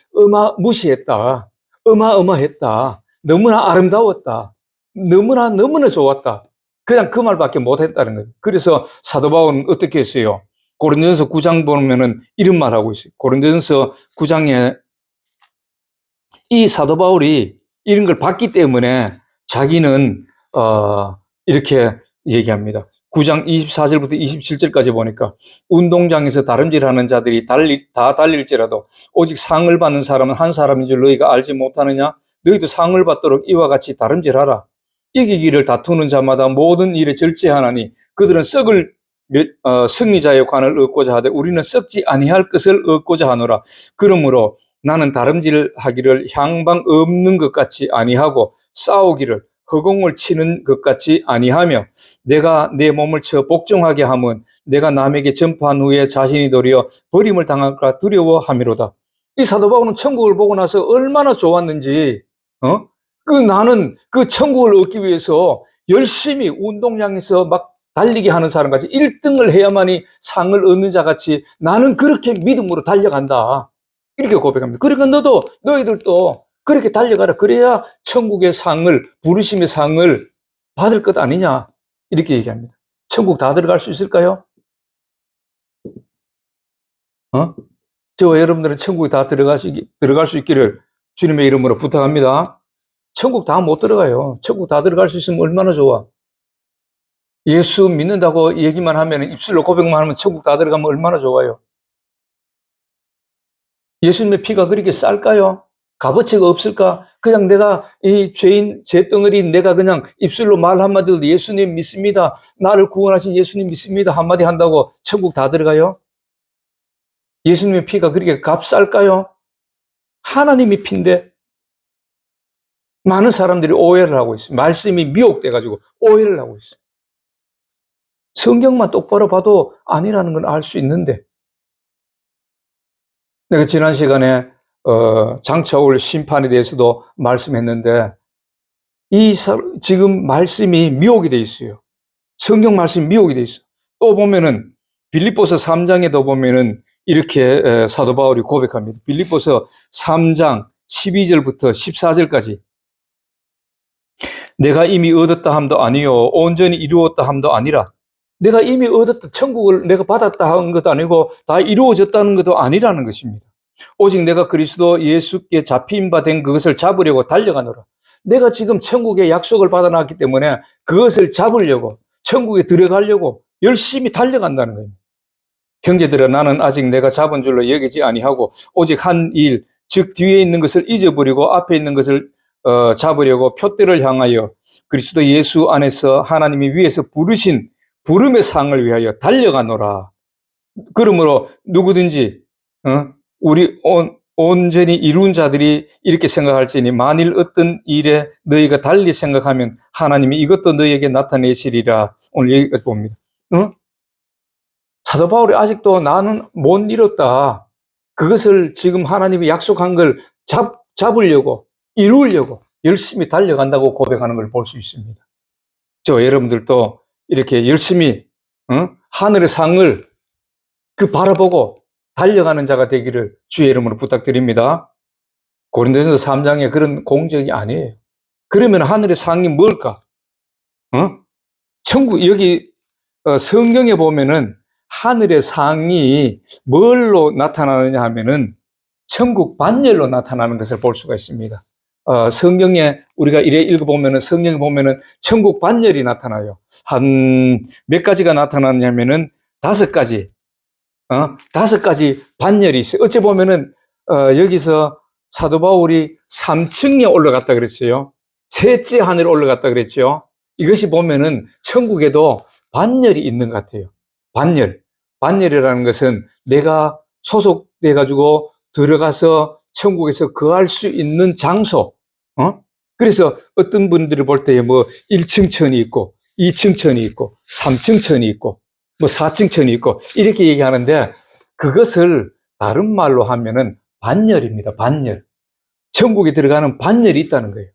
무시했다. 어마어마했다. 너무나 아름다웠다. 너무나 좋았다. 그냥 그 말밖에 못했다는 거예요. 그래서 사도 바울은 어떻게 했어요? 고린도전서 9장 보면은 이런 말하고 있어요. 고린도전서 9장에 이 사도 바울이 이런 걸 봤기 때문에 자기는 이렇게 얘기합니다. 9장 24절부터 27절까지 보니까 운동장에서 다름질하는 자들이 다 달릴지라도 오직 상을 받는 사람은 한 사람인 줄 너희가 알지 못하느냐? 너희도 상을 받도록 이와 같이 다름질하라. 이기기를 다투는 자마다 모든 일에 절제하나니 그들은 승리자의 관을 얻고자 하되 우리는 썩지 아니할 것을 얻고자 하노라. 그러므로 나는 다름질하기를 향방 없는 것 같이 아니하고 싸우기를 허공을 치는 것 같이 아니하며 내가 내 몸을 쳐 복종하게 하면 내가 남에게 전파한 후에 자신이 도리어 버림을 당할까 두려워함이로다. 이 사도 바울은 천국을 보고 나서 얼마나 좋았는지 나는 그 천국을 얻기 위해서 열심히 운동장에서 막 달리기 하는 사람 같이 1등을 해야만이 상을 얻는 자 같이 나는 그렇게 믿음으로 달려간다. 이렇게 고백합니다. 그러니까 너희들도 그렇게 달려가라. 그래야 천국의 상을, 부르심의 상을 받을 것 아니냐. 이렇게 얘기합니다. 천국 다 들어갈 수 있을까요? 저와 여러분들은 천국에 다 들어갈 수 있기를 주님의 이름으로 부탁합니다. 천국 다 못 들어가요. 천국 다 들어갈 수 있으면 얼마나 좋아. 예수 믿는다고 얘기만 하면, 입술로 고백만 하면 천국 다 들어가면 얼마나 좋아요. 예수님의 피가 그렇게 쌀까요? 값어치가 없을까? 그냥 내가 이 죄덩어리 내가 그냥 입술로 말 한마디도 예수님 믿습니다. 나를 구원하신 예수님 믿습니다. 한마디 한다고 천국 다 들어가요? 예수님의 피가 그렇게 값쌀까요? 하나님의 피인데 많은 사람들이 오해를 하고 있어요. 말씀이 미혹돼가지고 오해를 하고 있어요. 성경만 똑바로 봐도 아니라는 걸 알 수 있는데 내가 지난 시간에 장차 올 심판에 대해서도 말씀했는데 지금 말씀이 미혹이 돼 있어요. 성경 말씀이 미혹이 돼 있어요. 또 보면은 빌립보서 3장에도 보면은 이렇게 사도 바울이 고백합니다. 빌립보서 3장 12절부터 14절까지 내가 이미 얻었다 함도 아니요 온전히 이루었다 함도 아니라 내가 이미 얻었다 천국을 내가 받았다 하는 것도 아니고 다 이루어졌다는 것도 아니라는 것입니다. 오직 내가 그리스도 예수께 잡힌 바 된 그것을 잡으려고 달려가노라. 내가 지금 천국의 약속을 받아놨기 때문에 그것을 잡으려고 천국에 들어가려고 열심히 달려간다는 거예요. 형제들아, 나는 아직 내가 잡은 줄로 여기지 아니하고 오직 한 일, 즉 뒤에 있는 것을 잊어버리고 앞에 있는 것을 잡으려고 표대를 향하여 그리스도 예수 안에서 하나님이 위에서 부르신 부름의 상을 위하여 달려가노라. 그러므로 누구든지 우리 온전히 이룬 자들이 이렇게 생각할지니 만일 어떤 일에 너희가 달리 생각하면 하나님이 이것도 너희에게 나타내시리라. 오늘 여기까지 봅니다. 사도 바울이 아직도 나는 못 이뤘다. 그것을 지금 하나님이 약속한 걸 잡으려고, 이루려고 열심히 달려간다고 고백하는 걸 볼 수 있습니다. 저 여러분들도 이렇게 열심히 하늘의 상을 바라보고 달려가는 자가 되기를 주의 이름으로 부탁드립니다. 고린도전서 3장에 그런 공적이 아니에요. 그러면 하늘의 상이 뭘까? 천국, 여기 성경에 보면은 하늘의 상이 뭘로 나타나느냐 하면은 천국 반열로 나타나는 것을 볼 수가 있습니다. 성경에 우리가 이래 읽어보면은 성경에 보면은 천국 반열이 나타나요. 한 몇 가지가 나타나냐면은 5가지, 5가지 반열이 있어요. 어찌 보면은 여기서 사도 바울이 3층에 올라갔다 그랬어요. 셋째 하늘에 올라갔다 그랬죠. 이것이 보면은 천국에도 반열이 있는 것 같아요. 반열이라는 것은 내가 소속돼가지고 들어가서 천국에서 거할 수 있는 장소. 그래서 어떤 분들이 볼 때 뭐 1층 천이 있고 2층 천이 있고 3층 천이 있고 뭐 4층 천이 있고 이렇게 얘기하는데 그것을 다른 말로 하면은 반열입니다. 반열. 천국에 들어가는 반열이 있다는 거예요.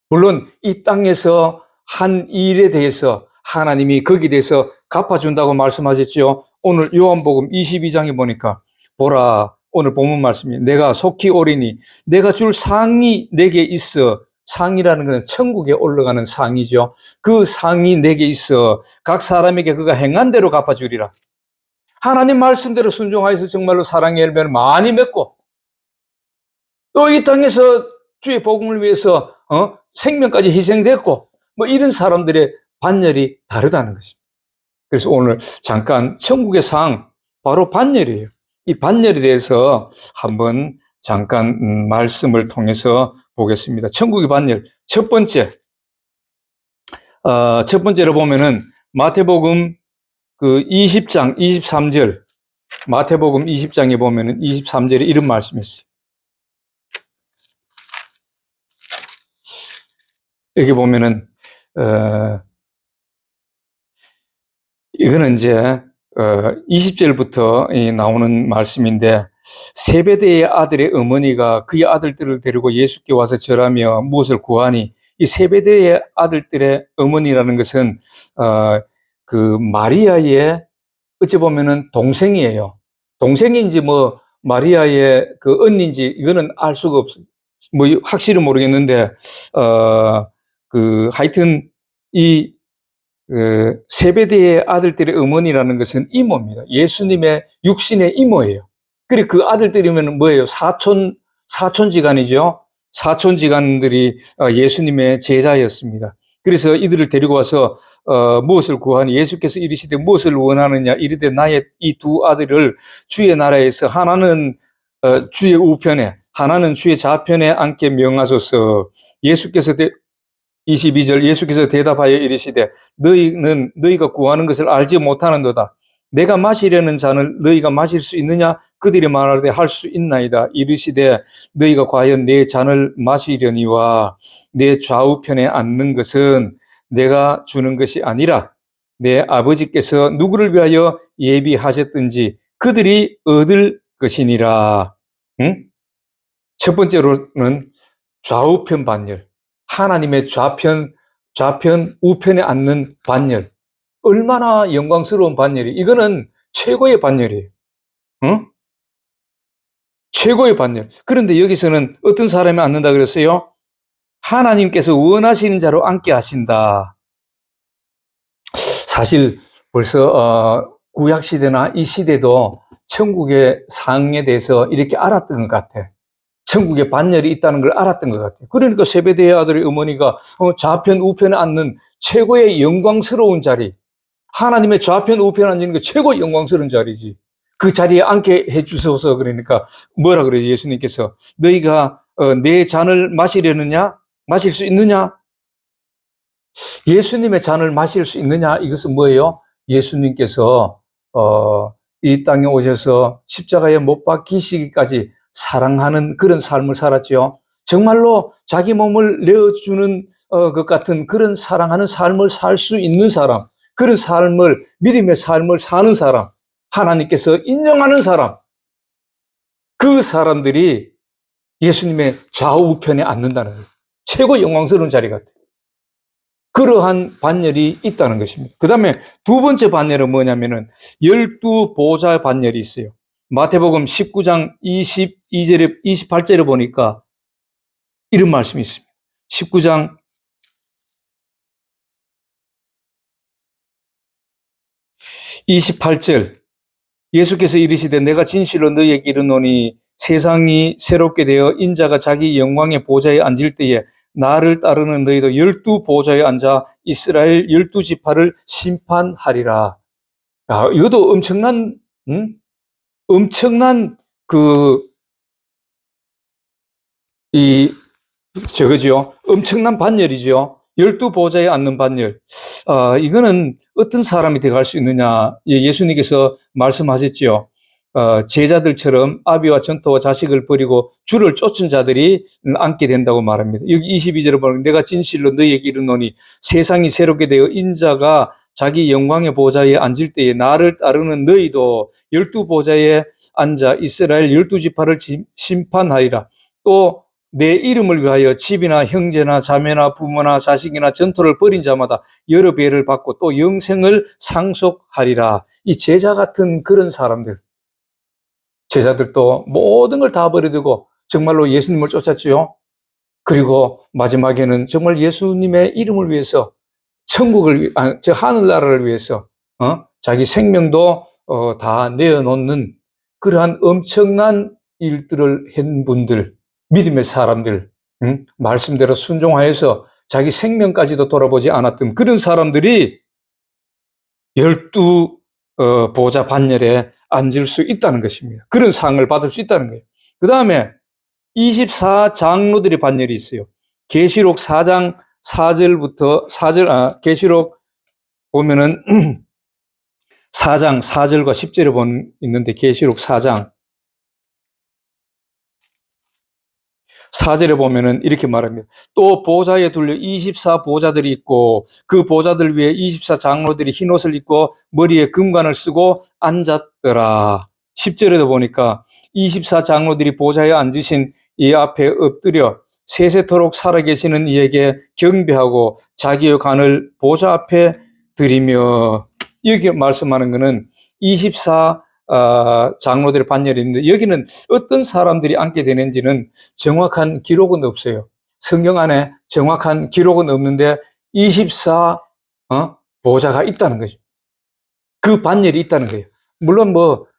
물론 이 땅에서 한 일에 대해서 하나님이 거기에 대해서 갚아준다고 말씀하셨죠. 오늘 요한복음 22장에 보니까 보라, 오늘 본문 말씀이 내가 속히 오리니 내가 줄 상이 내게 있어. 상이라는 것은 천국에 올라가는 상이죠. 그 상이 내게 있어. 각 사람에게 그가 행한 대로 갚아주리라. 하나님 말씀대로 순종하여서 정말로 사랑의 열매를 많이 맺고 또 이 땅에서 주의 복음을 위해서 생명까지 희생됐고 뭐 이런 사람들의 반열이 다르다는 것입니다. 그래서 오늘 잠깐 천국의 상, 바로 반열이에요. 이 반열에 대해서 한번 잠깐 말씀을 통해서 보겠습니다. 천국의 반열. 첫 번째로 보면은 마태복음 20장 23절, 마태복음 20장에 보면은 23절에 이런 말씀이 있어요. 여기 보면은 이거는 이제 20절부터 나오는 말씀인데 세베대의 아들의 어머니가 그의 아들들을 데리고 예수께 와서 절하며 무엇을 구하니 이 세베대의 아들들의 어머니라는 것은 그 마리아의 어찌 보면은 동생이에요. 동생인지 뭐 마리아의 그 언니인지 이거는 알 수가 없어요. 뭐 확실히 모르겠는데 하여튼 이 세베대의 아들들의 어머니라는 것은 이모입니다. 예수님의 육신의 이모예요. 그리고 그 아들들이면 뭐예요? 사촌지간이죠. 사촌지간들이 예수님의 제자였습니다. 그래서 이들을 데리고 와서 무엇을 구하니 예수께서 이르시되 무엇을 원하느냐 이르되 나의 이 두 아들을 주의 나라에서 하나는 주의 우편에 하나는 주의 좌편에 앉게 명하소서. 예수께서 22절 예수께서 대답하여 이르시되 너희가 구하는 것을 알지 못하는도다. 내가 마시려는 잔을 너희가 마실 수 있느냐? 그들이 말하되 할 수 있나이다. 이르시되 너희가 과연 내 잔을 마시려니와 내 좌우편에 앉는 것은 내가 주는 것이 아니라 내 아버지께서 누구를 위하여 예비하셨든지 그들이 얻을 것이니라. 첫 번째로는 좌우편 반열. 하나님의 좌편 우편에 앉는 반열. 얼마나 영광스러운 반열이. 이거는 최고의 반열이에요. 최고의 반열. 그런데 여기서는 어떤 사람이 앉는다 그랬어요? 하나님께서 원하시는 자로 앉게 하신다. 사실 벌써 구약시대나 이 시대도 천국의 상에 대해서 이렇게 알았던 것 같아. 천국에 반열이 있다는 걸 알았던 것 같아요. 그러니까 세베대의 아들의 어머니가 좌편 우편에 앉는 최고의 영광스러운 자리, 하나님의 좌편 우편에 앉는 게 최고 영광스러운 자리지. 그 자리에 앉게 해주셔서 그러니까 뭐라 그래요? 예수님께서 너희가 내 잔을 마시려느냐? 마실 수 있느냐? 예수님의 잔을 마실 수 있느냐? 이것은 뭐예요? 예수님께서 이 땅에 오셔서 십자가에 못 박히시기까지 사랑하는 그런 삶을 살았지요. 정말로 자기 몸을 내어주는 것 같은 그런 사랑하는 삶을 살 수 있는 사람, 그런 삶을, 믿음의 삶을 사는 사람, 하나님께서 인정하는 사람, 그 사람들이 예수님의 좌우편에 앉는다는 거예요. 최고 영광스러운 자리 같아요. 그러한 반열이 있다는 것입니다. 그 다음에 두 번째 반열은 뭐냐면은 12보좌 반열이 있어요. 마태복음 19장 22절에, 28절에 보니까 이런 말씀이 있습니다. 19장 28절 예수께서 이르시되 내가 진실로 너희에게 이르노니 세상이 새롭게 되어 인자가 자기 영광의 보좌에 앉을 때에 나를 따르는 너희도 12보좌에 앉아 이스라엘 12지파를 심판하리라. 야, 이것도 엄청난 저거죠. 엄청난 반열이죠. 12보좌에 앉는 반열. 이거는 어떤 사람이 되어갈 수 있느냐. 예수님께서 말씀하셨지요. 제자들처럼 아비와 전토와 자식을 버리고 주를 쫓은 자들이 앉게 된다고 말합니다. 여기 22절에 보면 내가 진실로 너희에게 이르노니 세상이 새롭게 되어 인자가 자기 영광의 보좌에 앉을 때에 나를 따르는 너희도 12보좌에 앉아 이스라엘 12지파를 심판하리라. 또 내 이름을 위하여 집이나 형제나 자매나 부모나 자식이나 전토를 벌인 자마다 여러 배를 받고 또 영생을 상속하리라. 이 제자 같은 그런 사람들, 제자들도 모든 걸 다 버려두고 정말로 예수님을 쫓았지요. 그리고 마지막에는 정말 예수님의 이름을 위해서 천국을, 하늘나라를 위해서 자기 생명도 다 내어놓는 그러한 엄청난 일들을 한 분들, 믿음의 사람들, 말씀대로 순종하여서 자기 생명까지도 돌아보지 않았던 그런 사람들이 12보좌 반열에 앉을 수 있다는 것입니다. 그런 상을 받을 수 있다는 거예요. 그 다음에 24장로들의 반열이 있어요. 계시록 4장 4절, 계시록 보면은 4장 4절과 10절에 있는데 계시록 4장 4절에 보면은 이렇게 말합니다. 또 보좌에 둘려 24보좌들이 있고 그 보좌들 위에 24장로들이 흰옷을 입고 머리에 금관을 쓰고 앉았더라. 10절에도 보니까 24장로들이 보좌에 앉으신 이 앞에 엎드려 세세토록 살아계시는 이에게 경배하고 자기의 관을 보좌 앞에 드리며, 여기 말씀하는 것은 24 장로들의 반열이 있는데 여기는 어떤 사람들이 앉게 되는지는 정확한 기록은 없어요. 성경 안에 정확한 기록은 없는데 24 보좌가 있다는 거죠. 그 반열이 있다는 거예요. 물론 뭐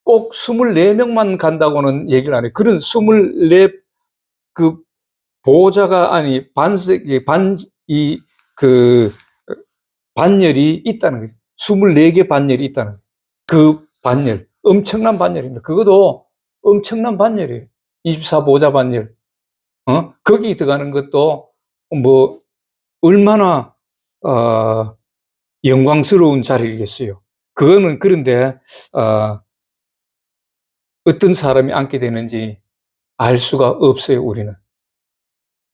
꼭 24명만 간다고는 얘기를 안 해요. 그런 24 그 보좌가 아니 반열이 있다는 거죠. 24개 반열이 있다는 거예요. 그 반열, 엄청난 반열입니다. 그것도 엄청난 반열이에요. 24보좌 반열. 거기 들어가는 것도 뭐 얼마나 영광스러운 자리겠어요. 그거는 그런데 어떤 사람이 앉게 되는지 알 수가 없어요. 우리는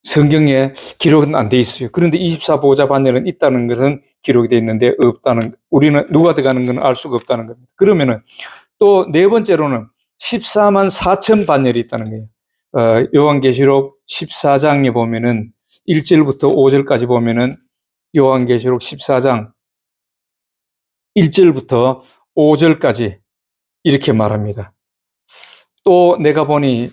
성경에 기록은 안 돼 있어요. 그런데 24보좌 반열은 있다는 것은 기록이 돼 있는데 우리는 누가 들어가는 건 알 수가 없다는 겁니다. 그러면은 또 네 번째로는 14만 4천 반열이 있다는 거예요. 요한계시록 14장에 보면은 1절부터 5절까지 보면은 요한계시록 14장 1절부터 5절까지 이렇게 말합니다. 또 내가 보니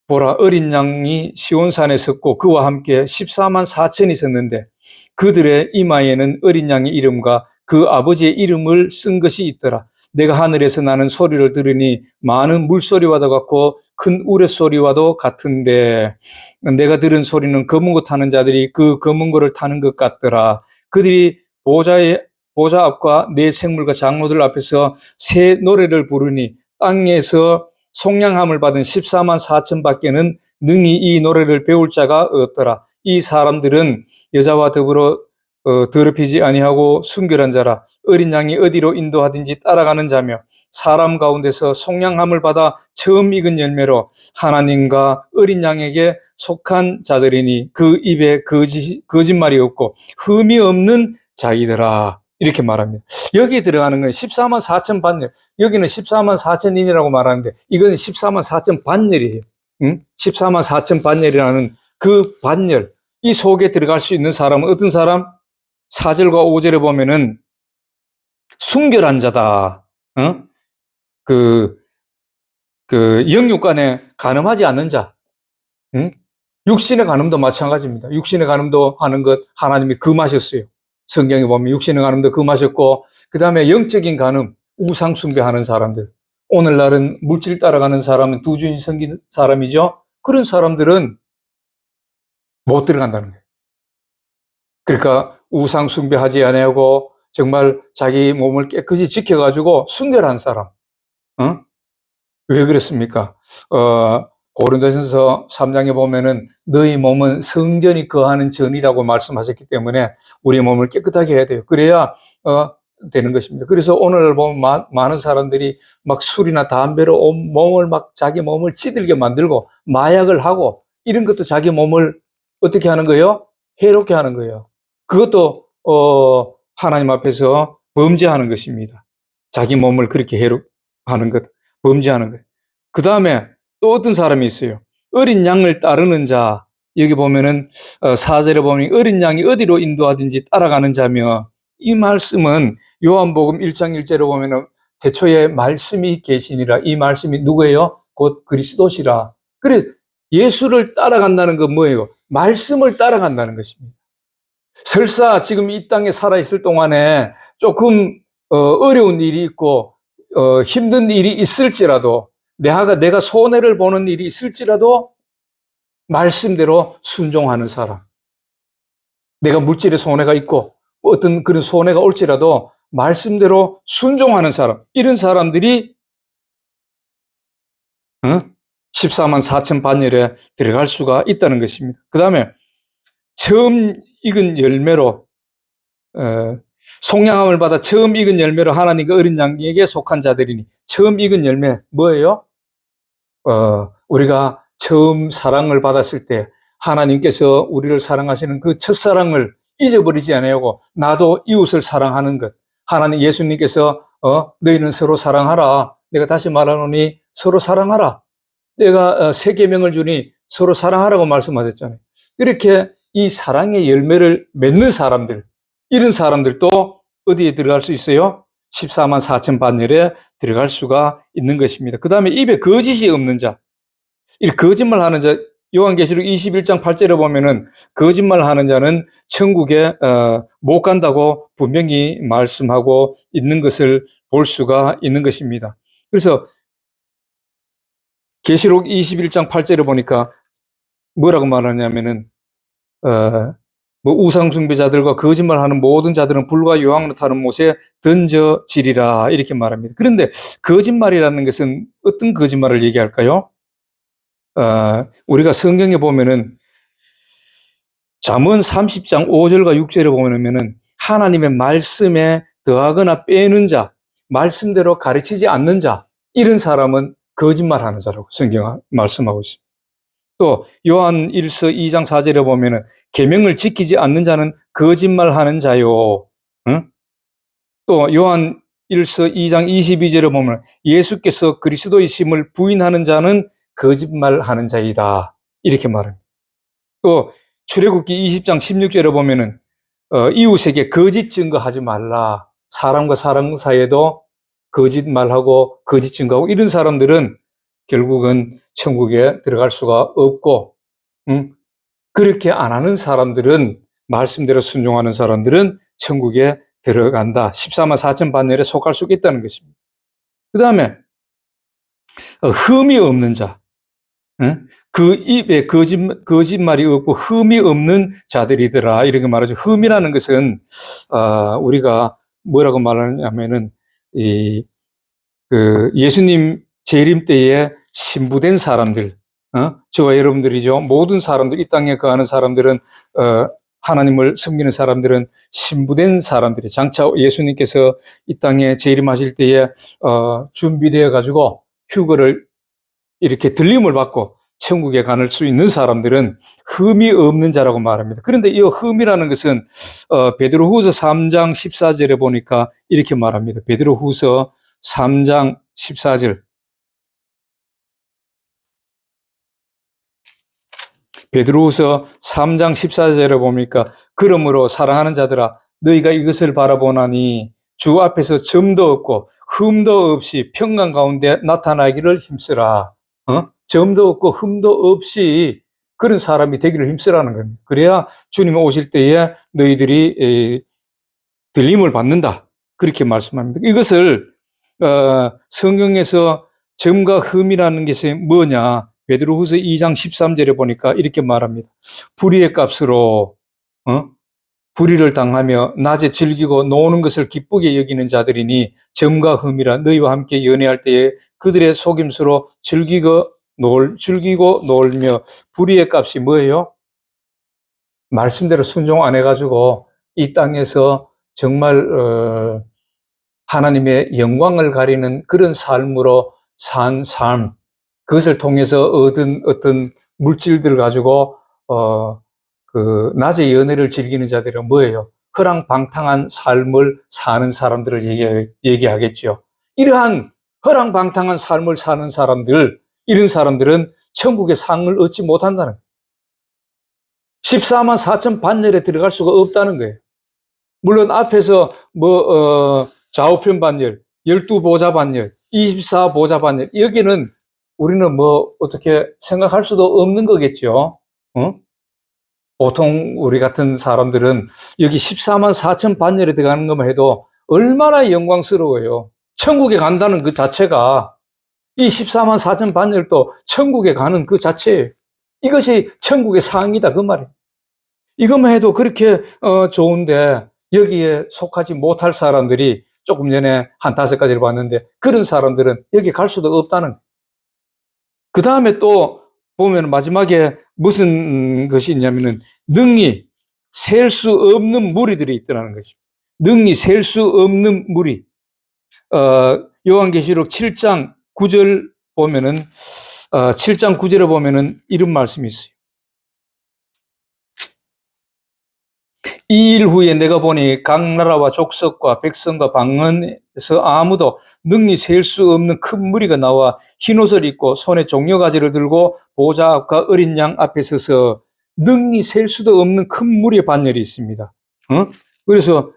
보라, 어린 양이 시온산에 섰고 그와 함께 14만 4천이 섰는데 그들의 이마에는 어린 양의 이름과 그 아버지의 이름을 쓴 것이 있더라. 내가 하늘에서 나는 소리를 들으니 많은 물소리와도 같고 큰 우레소리와도 같은데 내가 들은 소리는 검은 것 타는 자들이 그 검은 거를 타는 것 같더라. 그들이 보좌 앞과 네 생물과 장로들 앞에서 새 노래를 부르니 땅에서 속량함을 받은 14만 4천 밖에는 능히 이 노래를 배울 자가 없더라. 이 사람들은 여자와 더불어 더럽히지 아니하고 순결한 자라. 어린 양이 어디로 인도하든지 따라가는 자며 사람 가운데서 속량함을 받아 처음 익은 열매로 하나님과 어린 양에게 속한 자들이니 그 입에 거짓말이 없고 흠이 없는 자이더라. 이렇게 말합니다. 여기에 들어가는 건 14만 4천 반열. 여기는 14만 4천인이라고 말하는데 이거는 14만 4천 반열이에요. 14만 4천 반열이라는 그 반열. 이 속에 들어갈 수 있는 사람은 어떤 사람? 4절과 5절에 보면은 순결한 자다. 영육간에 간음하지 않는 자. 육신의 간음도 마찬가지입니다. 육신의 간음도 하는 것 하나님이 금하셨어요. 성경에 보면 육신의 간음도 금하셨고, 그 다음에 영적인 간음, 우상 숭배하는 사람들. 오늘날은 물질 따라가는 사람은 두 주인 섬긴 사람이죠. 그런 사람들은 못 들어간다는 거예요. 그러니까 우상 숭배하지 아니하고 정말 자기 몸을 깨끗이 지켜가지고 순결한 사람. 왜 그렇습니까? 고린도전서 3장에 보면은 너희 몸은 성전이 거하는 전이라고 말씀하셨기 때문에 우리 몸을 깨끗하게 해야 돼요. 그래야 되는 것입니다. 그래서 오늘 보면 많은 사람들이 막 술이나 담배로 온 몸을 막 자기 몸을 찌들게 만들고 마약을 하고 이런 것도 자기 몸을 어떻게 하는 거예요? 해롭게 하는 거예요. 그것도 하나님 앞에서 범죄하는 것입니다. 자기 몸을 그렇게 해롭하는 것, 범죄하는 것. 그 다음에 또 어떤 사람이 있어요. 어린 양을 따르는 자. 여기 보면은 4절에 보면 어린 양이 어디로 인도하든지 따라가는 자며, 이 말씀은 요한복음 1장 1절에 보면은 태초에 말씀이 계시니라. 이 말씀이 누구예요? 곧 그리스도시라. 그래, 예수를 따라간다는 건 뭐예요? 말씀을 따라간다는 것입니다. 설사 지금 이 땅에 살아있을 동안에 조금 어려운 일이 있고 힘든 일이 있을지라도, 내가 손해를 보는 일이 있을지라도 말씀대로 순종하는 사람. 내가 물질의 손해가 있고 어떤 그런 손해가 올지라도 말씀대로 순종하는 사람. 이런 사람들이 14만 4천 반열에 들어갈 수가 있다는 것입니다. 그 다음에 처음 익은 열매로 속량함을 받아 처음 익은 열매로 하나님과 어린 양에게 속한 자들이니, 처음 익은 열매 뭐예요? 우리가 처음 사랑을 받았을 때 하나님께서 우리를 사랑하시는 그 첫사랑을 잊어버리지 아니하고 나도 이웃을 사랑하는 것. 하나님 예수님께서 너희는 서로 사랑하라. 내가 다시 말하노니 서로 사랑하라. 내가 새 계명을 주니 서로 사랑하라고 말씀하셨잖아요. 이렇게 이 사랑의 열매를 맺는 사람들, 이런 사람들도 어디에 들어갈 수 있어요? 14만 4천 반열에 들어갈 수가 있는 것입니다. 그 다음에 입에 거짓이 없는 자, 이 거짓말 하는 자, 요한계시록 21장 8절에 보면은 거짓말 하는 자는 천국에 못 간다고 분명히 말씀하고 있는 것을 볼 수가 있는 것입니다. 그래서 계시록 21장 8절에 보니까 뭐라고 말하냐면은 우상 숭배자들과 거짓말하는 모든 자들은 불과 유황으로 타는 못에 던져지리라, 이렇게 말합니다. 그런데 거짓말이라는 것은 어떤 거짓말을 얘기할까요? 우리가 성경에 보면은 잠언 30장 5절과 6절에 보면은 하나님의 말씀에 더하거나 빼는 자, 말씀대로 가르치지 않는 자, 이런 사람은 거짓말하는 자라고 성경은 말씀하고 있습니다. 또 요한 1서 2장 4절에 보면은 계명을 지키지 않는 자는 거짓말하는 자요. 또 요한 1서 2장 22절에 보면 예수께서 그리스도이심을 부인하는 자는 거짓말하는 자이다, 이렇게 말합니다. 또 출애굽기 20장 16절에 보면은 이웃에게 거짓 증거하지 말라. 사람과 사람 사이에도 거짓말하고 거짓 증거하고 이런 사람들은 결국은 천국에 들어갈 수가 없고, 그렇게 안 하는 사람들은, 말씀대로 순종하는 사람들은 천국에 들어간다. 14만 4천 반열에 속할 수 있다는 것입니다. 그 다음에 흠이 없는 자. 그 입에 거짓말이 없고 흠이 없는 자들이더라. 이렇게 말하죠. 흠이라는 것은 우리가 뭐라고 말하냐면은 예수님 재림 때에 신부된 사람들, 저와 여러분들이죠. 모든 사람들, 이 땅에 거하는 사람들은 하나님을 섬기는 사람들은 신부된 사람들이, 장차 예수님께서 이 땅에 재림하실 때에 준비되어 가지고 휴거를 이렇게 들림을 받고 천국에 갈 수 있는 사람들은 흠이 없는 자라고 말합니다. 그런데 이 흠이라는 것은 베드로후서 3장 14절에 보니까 이렇게 말합니다. 베드로후서 3장 14절. 베드로후서 3장 14절에 보니까 그러므로 사랑하는 자들아 너희가 이것을 바라보나니 주 앞에서 점도 없고 흠도 없이 평강 가운데 나타나기를 힘쓰라. 점도 없고 흠도 없이 그런 사람이 되기를 힘쓰라는 겁니다. 그래야 주님 오실 때에 너희들이 들림을 받는다. 그렇게 말씀합니다. 이것을 성경에서 점과 흠이라는 것이 뭐냐? 베드로후서 2장 13절에 보니까 이렇게 말합니다. 불의의 값으로 불의를 당하며 낮에 즐기고 노는 것을 기쁘게 여기는 자들이니 점과 흠이라 너희와 함께 연애할 때에 그들의 속임수로 즐기고 놀며 불의의 값이 뭐예요? 말씀대로 순종 안 해가지고 이 땅에서 정말 하나님의 영광을 가리는 그런 삶으로 산 삶, 그것을 통해서 얻은 어떤 물질들을 가지고 낮에 연애를 즐기는 자들은 뭐예요? 허랑방탕한 삶을 사는 사람들을 얘기하겠죠. 이러한 허랑방탕한 삶을 사는 사람들, 이런 사람들은 천국의 상을 얻지 못한다는 거예요. 14만 4천 반열에 들어갈 수가 없다는 거예요. 물론 앞에서 좌우편 반열, 12보좌 반열, 24보좌 반열, 여기는 우리는 어떻게 생각할 수도 없는 거겠죠. 보통 우리 같은 사람들은 여기 14만 4천 반열에 들어가는 것만 해도 얼마나 영광스러워요. 천국에 간다는 그 자체가, 이 14만 4천 반열도 천국에 가는 그 자체예요. 이것이 천국의 상이다, 그 말이에요. 이것만 해도 그렇게 좋은데 여기에 속하지 못할 사람들이 조금 전에 한 5가지를 봤는데 그런 사람들은 여기 갈 수도 없다는 거예요. 그 다음에 또 보면 마지막에 무슨 것이 있냐면은 능히 셀 수 없는 무리들이 있더라는 것입니다. 능히 셀 수 없는 무리. 요한계시록 7장 9절 보면은 7장 9절에 보면은 이런 말씀이 있어요. 이 일 후에 내가 보니 각 나라와 족속과 백성과 방언에서 아무도 능히 셀 수 없는 큰 무리가 나와 흰옷을 입고 손에 종려가지를 들고 보좌 앞과 어린 양 앞에 서서 능히 셀 수도 없는 큰 무리의 반열이 있습니다. 그래서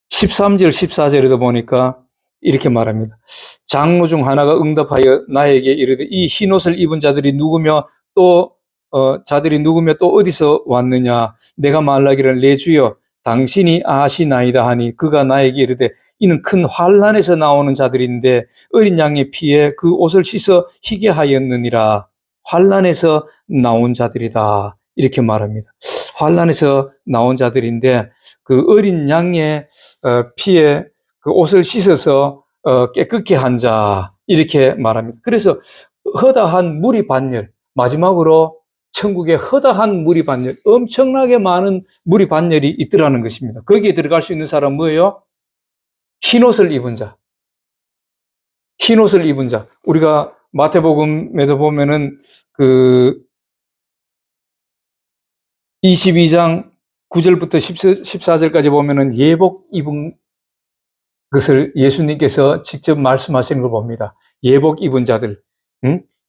13절 14절에도 보니까 이렇게 말합니다. 장로 중 하나가 응답하여 나에게 이르되 이 흰옷을 입은 자들이 누구며 또 어디서 왔느냐? 내가 말하기를 내 주여 당신이 아시나이다 하니 그가 나에게 이르되 이는 큰 환난에서 나오는 자들인데 어린 양의 피에 그 옷을 씻어 희게 하였느니라. 환난에서 나온 자들이다. 이렇게 말합니다. 환난에서 나온 자들인데 그 어린 양의 피에 그 옷을 씻어서 깨끗게 한 자, 이렇게 말합니다. 그래서 허다한 무리 반열, 마지막으로 천국에 허다한 무리 반열, 엄청나게 많은 무리 반열이 있더라는 것입니다. 거기에 들어갈 수 있는 사람은 뭐예요? 흰옷을 입은 자. 흰옷을 입은 자. 우리가 마태복음에도 보면은 22장 9절부터 14절까지 보면은 예복 입은 것을 예수님께서 직접 말씀하시는 걸 봅니다. 예복 입은 자들,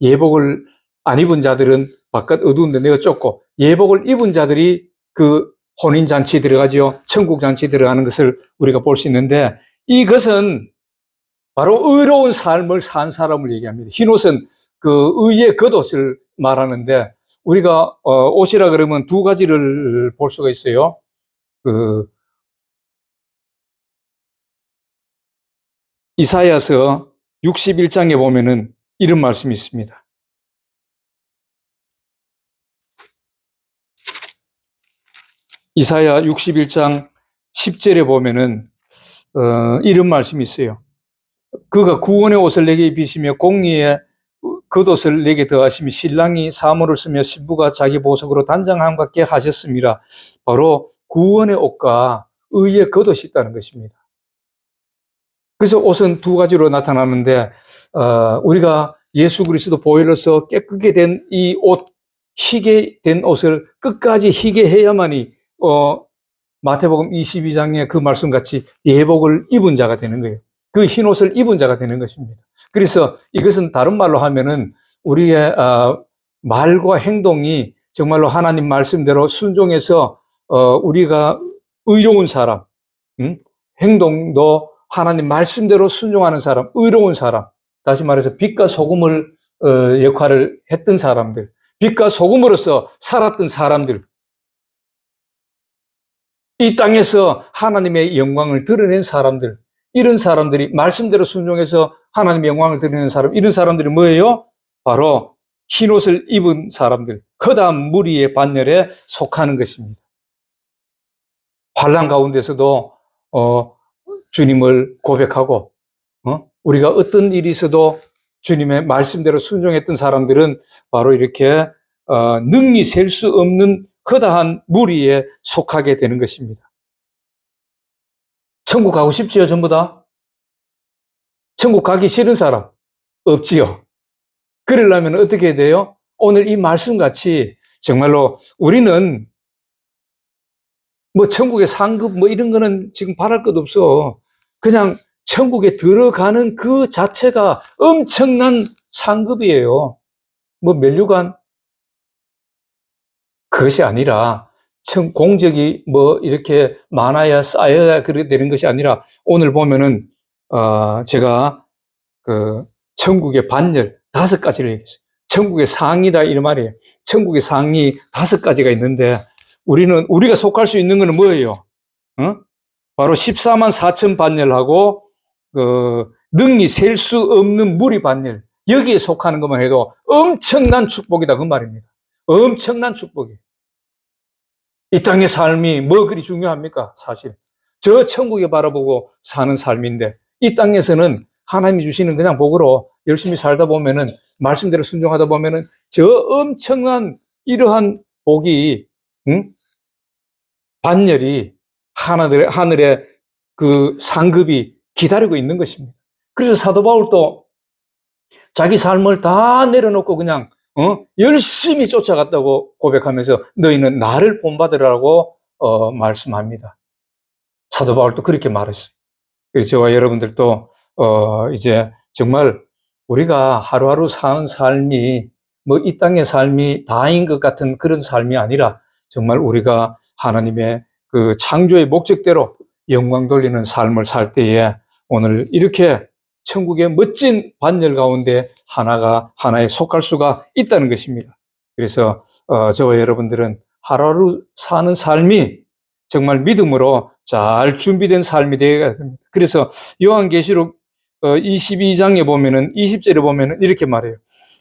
예복을 안 입은 자들은 바깥 어두운데 내가 쫓고, 예복을 입은 자들이 그 혼인잔치에 들어가죠. 천국잔치에 들어가는 것을 우리가 볼 수 있는데, 이것은 바로 의로운 삶을 산 사람을 얘기합니다. 흰옷은 그 의의 겉옷을 말하는데, 우리가 옷이라 그러면 두 가지를 볼 수가 있어요. 그 이사야서 61장에 보면은 이런 말씀이 있습니다. 이사야 61장 10절에 보면은 이런 말씀이 있어요. 그가 구원의 옷을 내게 입히시며 공의의 겉옷을 내게 더하시며 신랑이 사모를 쓰며 신부가 자기 보석으로 단장함 같게 하셨습니다. 바로 구원의 옷과 의의 겉옷이 있다는 것입니다. 그래서 옷은 두 가지로 나타나는데 우리가 예수 그리스도 보혈로서 깨끗게 된 이 옷, 희게 된 옷을 끝까지 희게 해야만이 마태복음 22장의 그 말씀같이 예복을 입은 자가 되는 거예요. 그 흰 옷을 입은 자가 되는 것입니다. 그래서 이것은 다른 말로 하면은 우리의 말과 행동이 정말로 하나님 말씀대로 순종해서 우리가 의로운 사람, 행동도 하나님 말씀대로 순종하는 사람, 의로운 사람, 다시 말해서 빛과 소금을 역할을 했던 사람들, 빛과 소금으로서 살았던 사람들, 이 땅에서 하나님의 영광을 드러낸 사람들, 이런 사람들이 말씀대로 순종해서 하나님의 영광을 드러내는 사람, 이런 사람들이 뭐예요? 바로 흰옷을 입은 사람들, 허다한 무리의 반열에 속하는 것입니다. 환난 가운데서도 주님을 고백하고 우리가 어떤 일이 있어도 주님의 말씀대로 순종했던 사람들은 바로 이렇게 능히 셀 수 없는 허다한 무리에 속하게 되는 것입니다. 천국 가고 싶지요, 전부 다? 천국 가기 싫은 사람 없지요? 그러려면 어떻게 해야 돼요? 오늘 이 말씀같이 정말로 우리는 뭐 천국의 상급 뭐 이런 거는 지금 바랄 것 없어. 그냥 천국에 들어가는 그 자체가 엄청난 상급이에요. 뭐 면류관 그것이 아니라 공적이 뭐 이렇게 많아야 쌓여야 그렇게 되는 것이 아니라 오늘 보면은 제가 그 천국의 반열 5가지를 얘기했어요. 천국의 상이다 이런 말이에요. 천국의 상이 5가지가 있는데 우리가 속할 수 있는 것은 뭐예요? 바로 14만 4천 반열하고 능히 셀 수 없는 무리 반열, 여기에 속하는 것만 해도 엄청난 축복이다 그 말입니다. 엄청난 축복이에요. 이 땅의 삶이 뭐 그리 중요합니까? 사실 저 천국에 바라보고 사는 삶인데 이 땅에서는 하나님이 주시는 그냥 복으로 열심히 살다 보면은 말씀대로 순종하다 보면은 저 엄청난 이러한 복이 반열이 하늘의 그 상급이 기다리고 있는 것입니다. 그래서 사도 바울도 자기 삶을 다 내려놓고 그냥 열심히 쫓아갔다고 고백하면서 너희는 나를 본받으라고 말씀합니다. 사도 바울도 그렇게 말했어요. 그래서 저와 여러분들도 이제 정말 우리가 하루하루 사는 삶이 뭐 이 땅의 삶이 다인 것 같은 그런 삶이 아니라 정말 우리가 하나님의 그 창조의 목적대로 영광 돌리는 삶을 살 때에 오늘 이렇게 천국의 멋진 반열 가운데 하나에 속할 수가 있다는 것입니다. 그래서 저와 여러분들은 하루하루 사는 삶이 정말 믿음으로 잘 준비된 삶이 되어야 됩니다. 그래서 요한계시록 22장에 보면은 20절에 보면은 이렇게 말해요.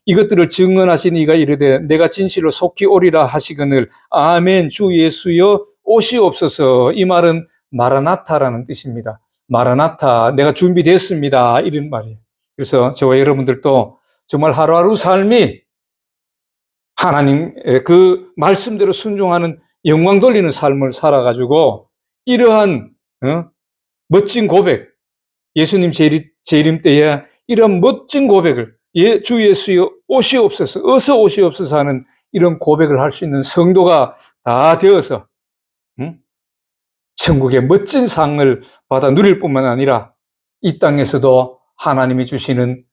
이것들을 증언하신 이가 이르되 내가 진실로 속히 오리라 하시거늘 아멘 주 예수여 오시옵소서. 이 말은 마라나타라는 뜻입니다. 마라나타 내가 준비됐습니다 이런 말이에요. 그래서 저와 여러분들도 정말 하루하루 삶이 하나님의 그 말씀대로 순종하는 영광 돌리는 삶을 살아가지고 이러한 멋진 고백, 예수님 재림 때에 이런 멋진 고백을 주 예수여 오시옵소서, 어서 오시옵소서 하는 이런 고백을 할 수 있는 성도가 다 되어서 천국의 멋진 상을 받아 누릴 뿐만 아니라 이 땅에서도 하나님이 주시는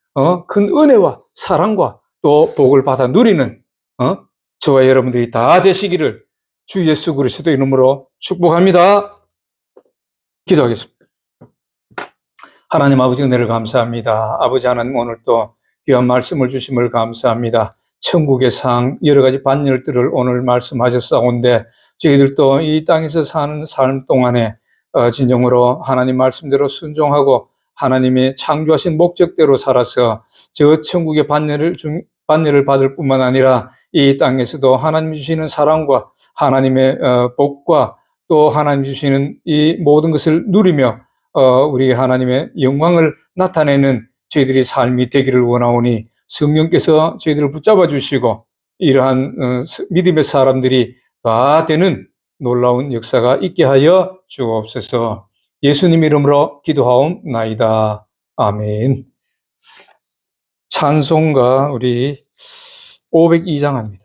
큰 은혜와 사랑과 또 복을 받아 누리는 저와 여러분들이 다 되시기를 주 예수 그리스도 이름으로 축복합니다. 기도하겠습니다. 하나님 아버지 은혜를 감사합니다. 아버지 하나님 오늘 또 귀한 말씀을 주심을 감사합니다. 천국의 상, 여러 가지 반열들을 오늘 말씀하셨사온데 저희들도 이 땅에서 사는 삶 동안에 진정으로 하나님 말씀대로 순종하고 하나님의 창조하신 목적대로 살아서 저 천국의 반열을 받을 뿐만 아니라 이 땅에서도 하나님 주시는 사랑과 하나님의 복과 또 하나님 주시는 이 모든 것을 누리며 우리 하나님의 영광을 나타내는 저희들이 삶이 되기를 원하오니 성령께서 저희들을 붙잡아 주시고 이러한 믿음의 사람들이 다 되는 놀라운 역사가 있게 하여 주옵소서. 예수님 이름으로 기도하옵나이다. 아멘. 찬송가 우리 502장 합니다.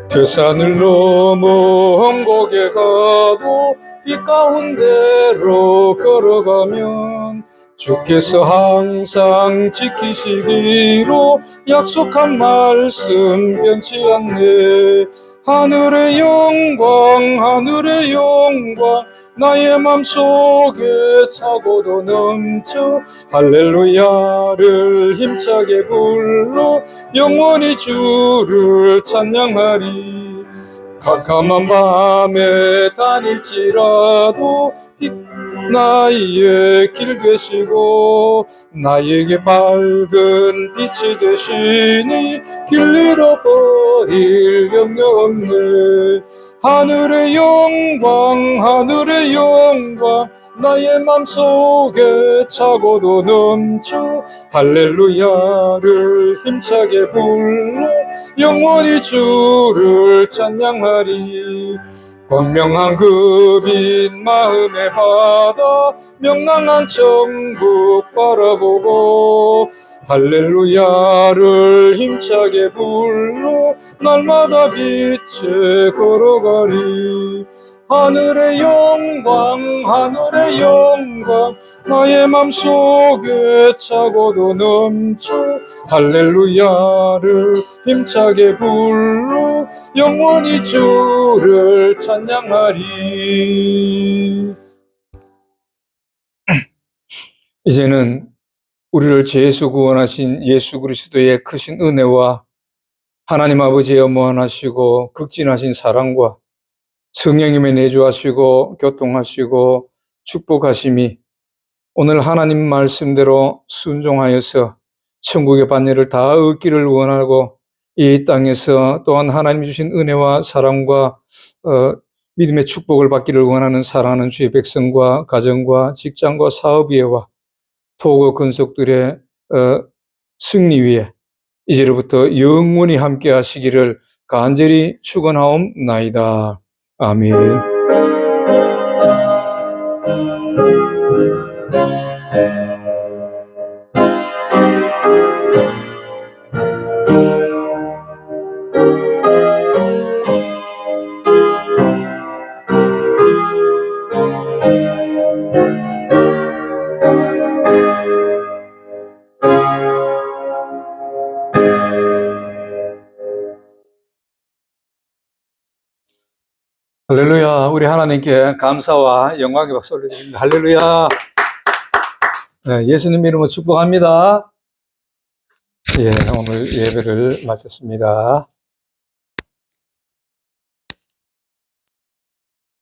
태산을 넘어 험곡에 가도 빛 가운데로 걸어가면 주께서 항상 지키시기로 약속한 말씀 변치 않네. 하늘의 영광 나의 맘속에 차고도 넘쳐 할렐루야를 힘차게 불러 영원히 주를 찬양하리. 캄캄한 밤에 다닐지라도 나의 길 되시고 나에게 밝은 빛이 되시니 길 잃어버릴 염려 없네. 하늘의 영광 나의 맘속에 차고도 넘쳐 할렐루야를 힘차게 불러 영원히 주를 찬양하리. 광명한 그 빛 마음에 받아 명랑한 천국 바라보고 할렐루야를 힘차게 불러 날마다 빛에 걸어가리. 하늘의 영광 나의 맘속에 차고도 넘쳐 할렐루야를 힘차게 불러 영원히 주를 찬양하리. 이제는 우리를 죄에서 구원하신 예수 그리스도의 크신 은혜와 하나님 아버지의 어마어마하시고 극진하신 사랑과 성령님의 내주하시고 교통하시고 축복하심이 오늘 하나님 말씀대로 순종하여서 천국의 반열을 다 얻기를 원하고 이 땅에서 또한 하나님 주신 은혜와 사랑과 믿음의 축복을 받기를 원하는 사랑하는 주의 백성과 가정과 직장과 사업위에와 토고 근속들의 승리 위에 이제로부터 영원히 함께 하시기를 간절히 축원하옵나이다. 아멘. 할렐루야. 우리 하나님께 감사와 영광의 박수 올려드립니다. 할렐루야. 네, 예수님 이름으로 축복합니다. 예, 오늘 예배를 마쳤습니다.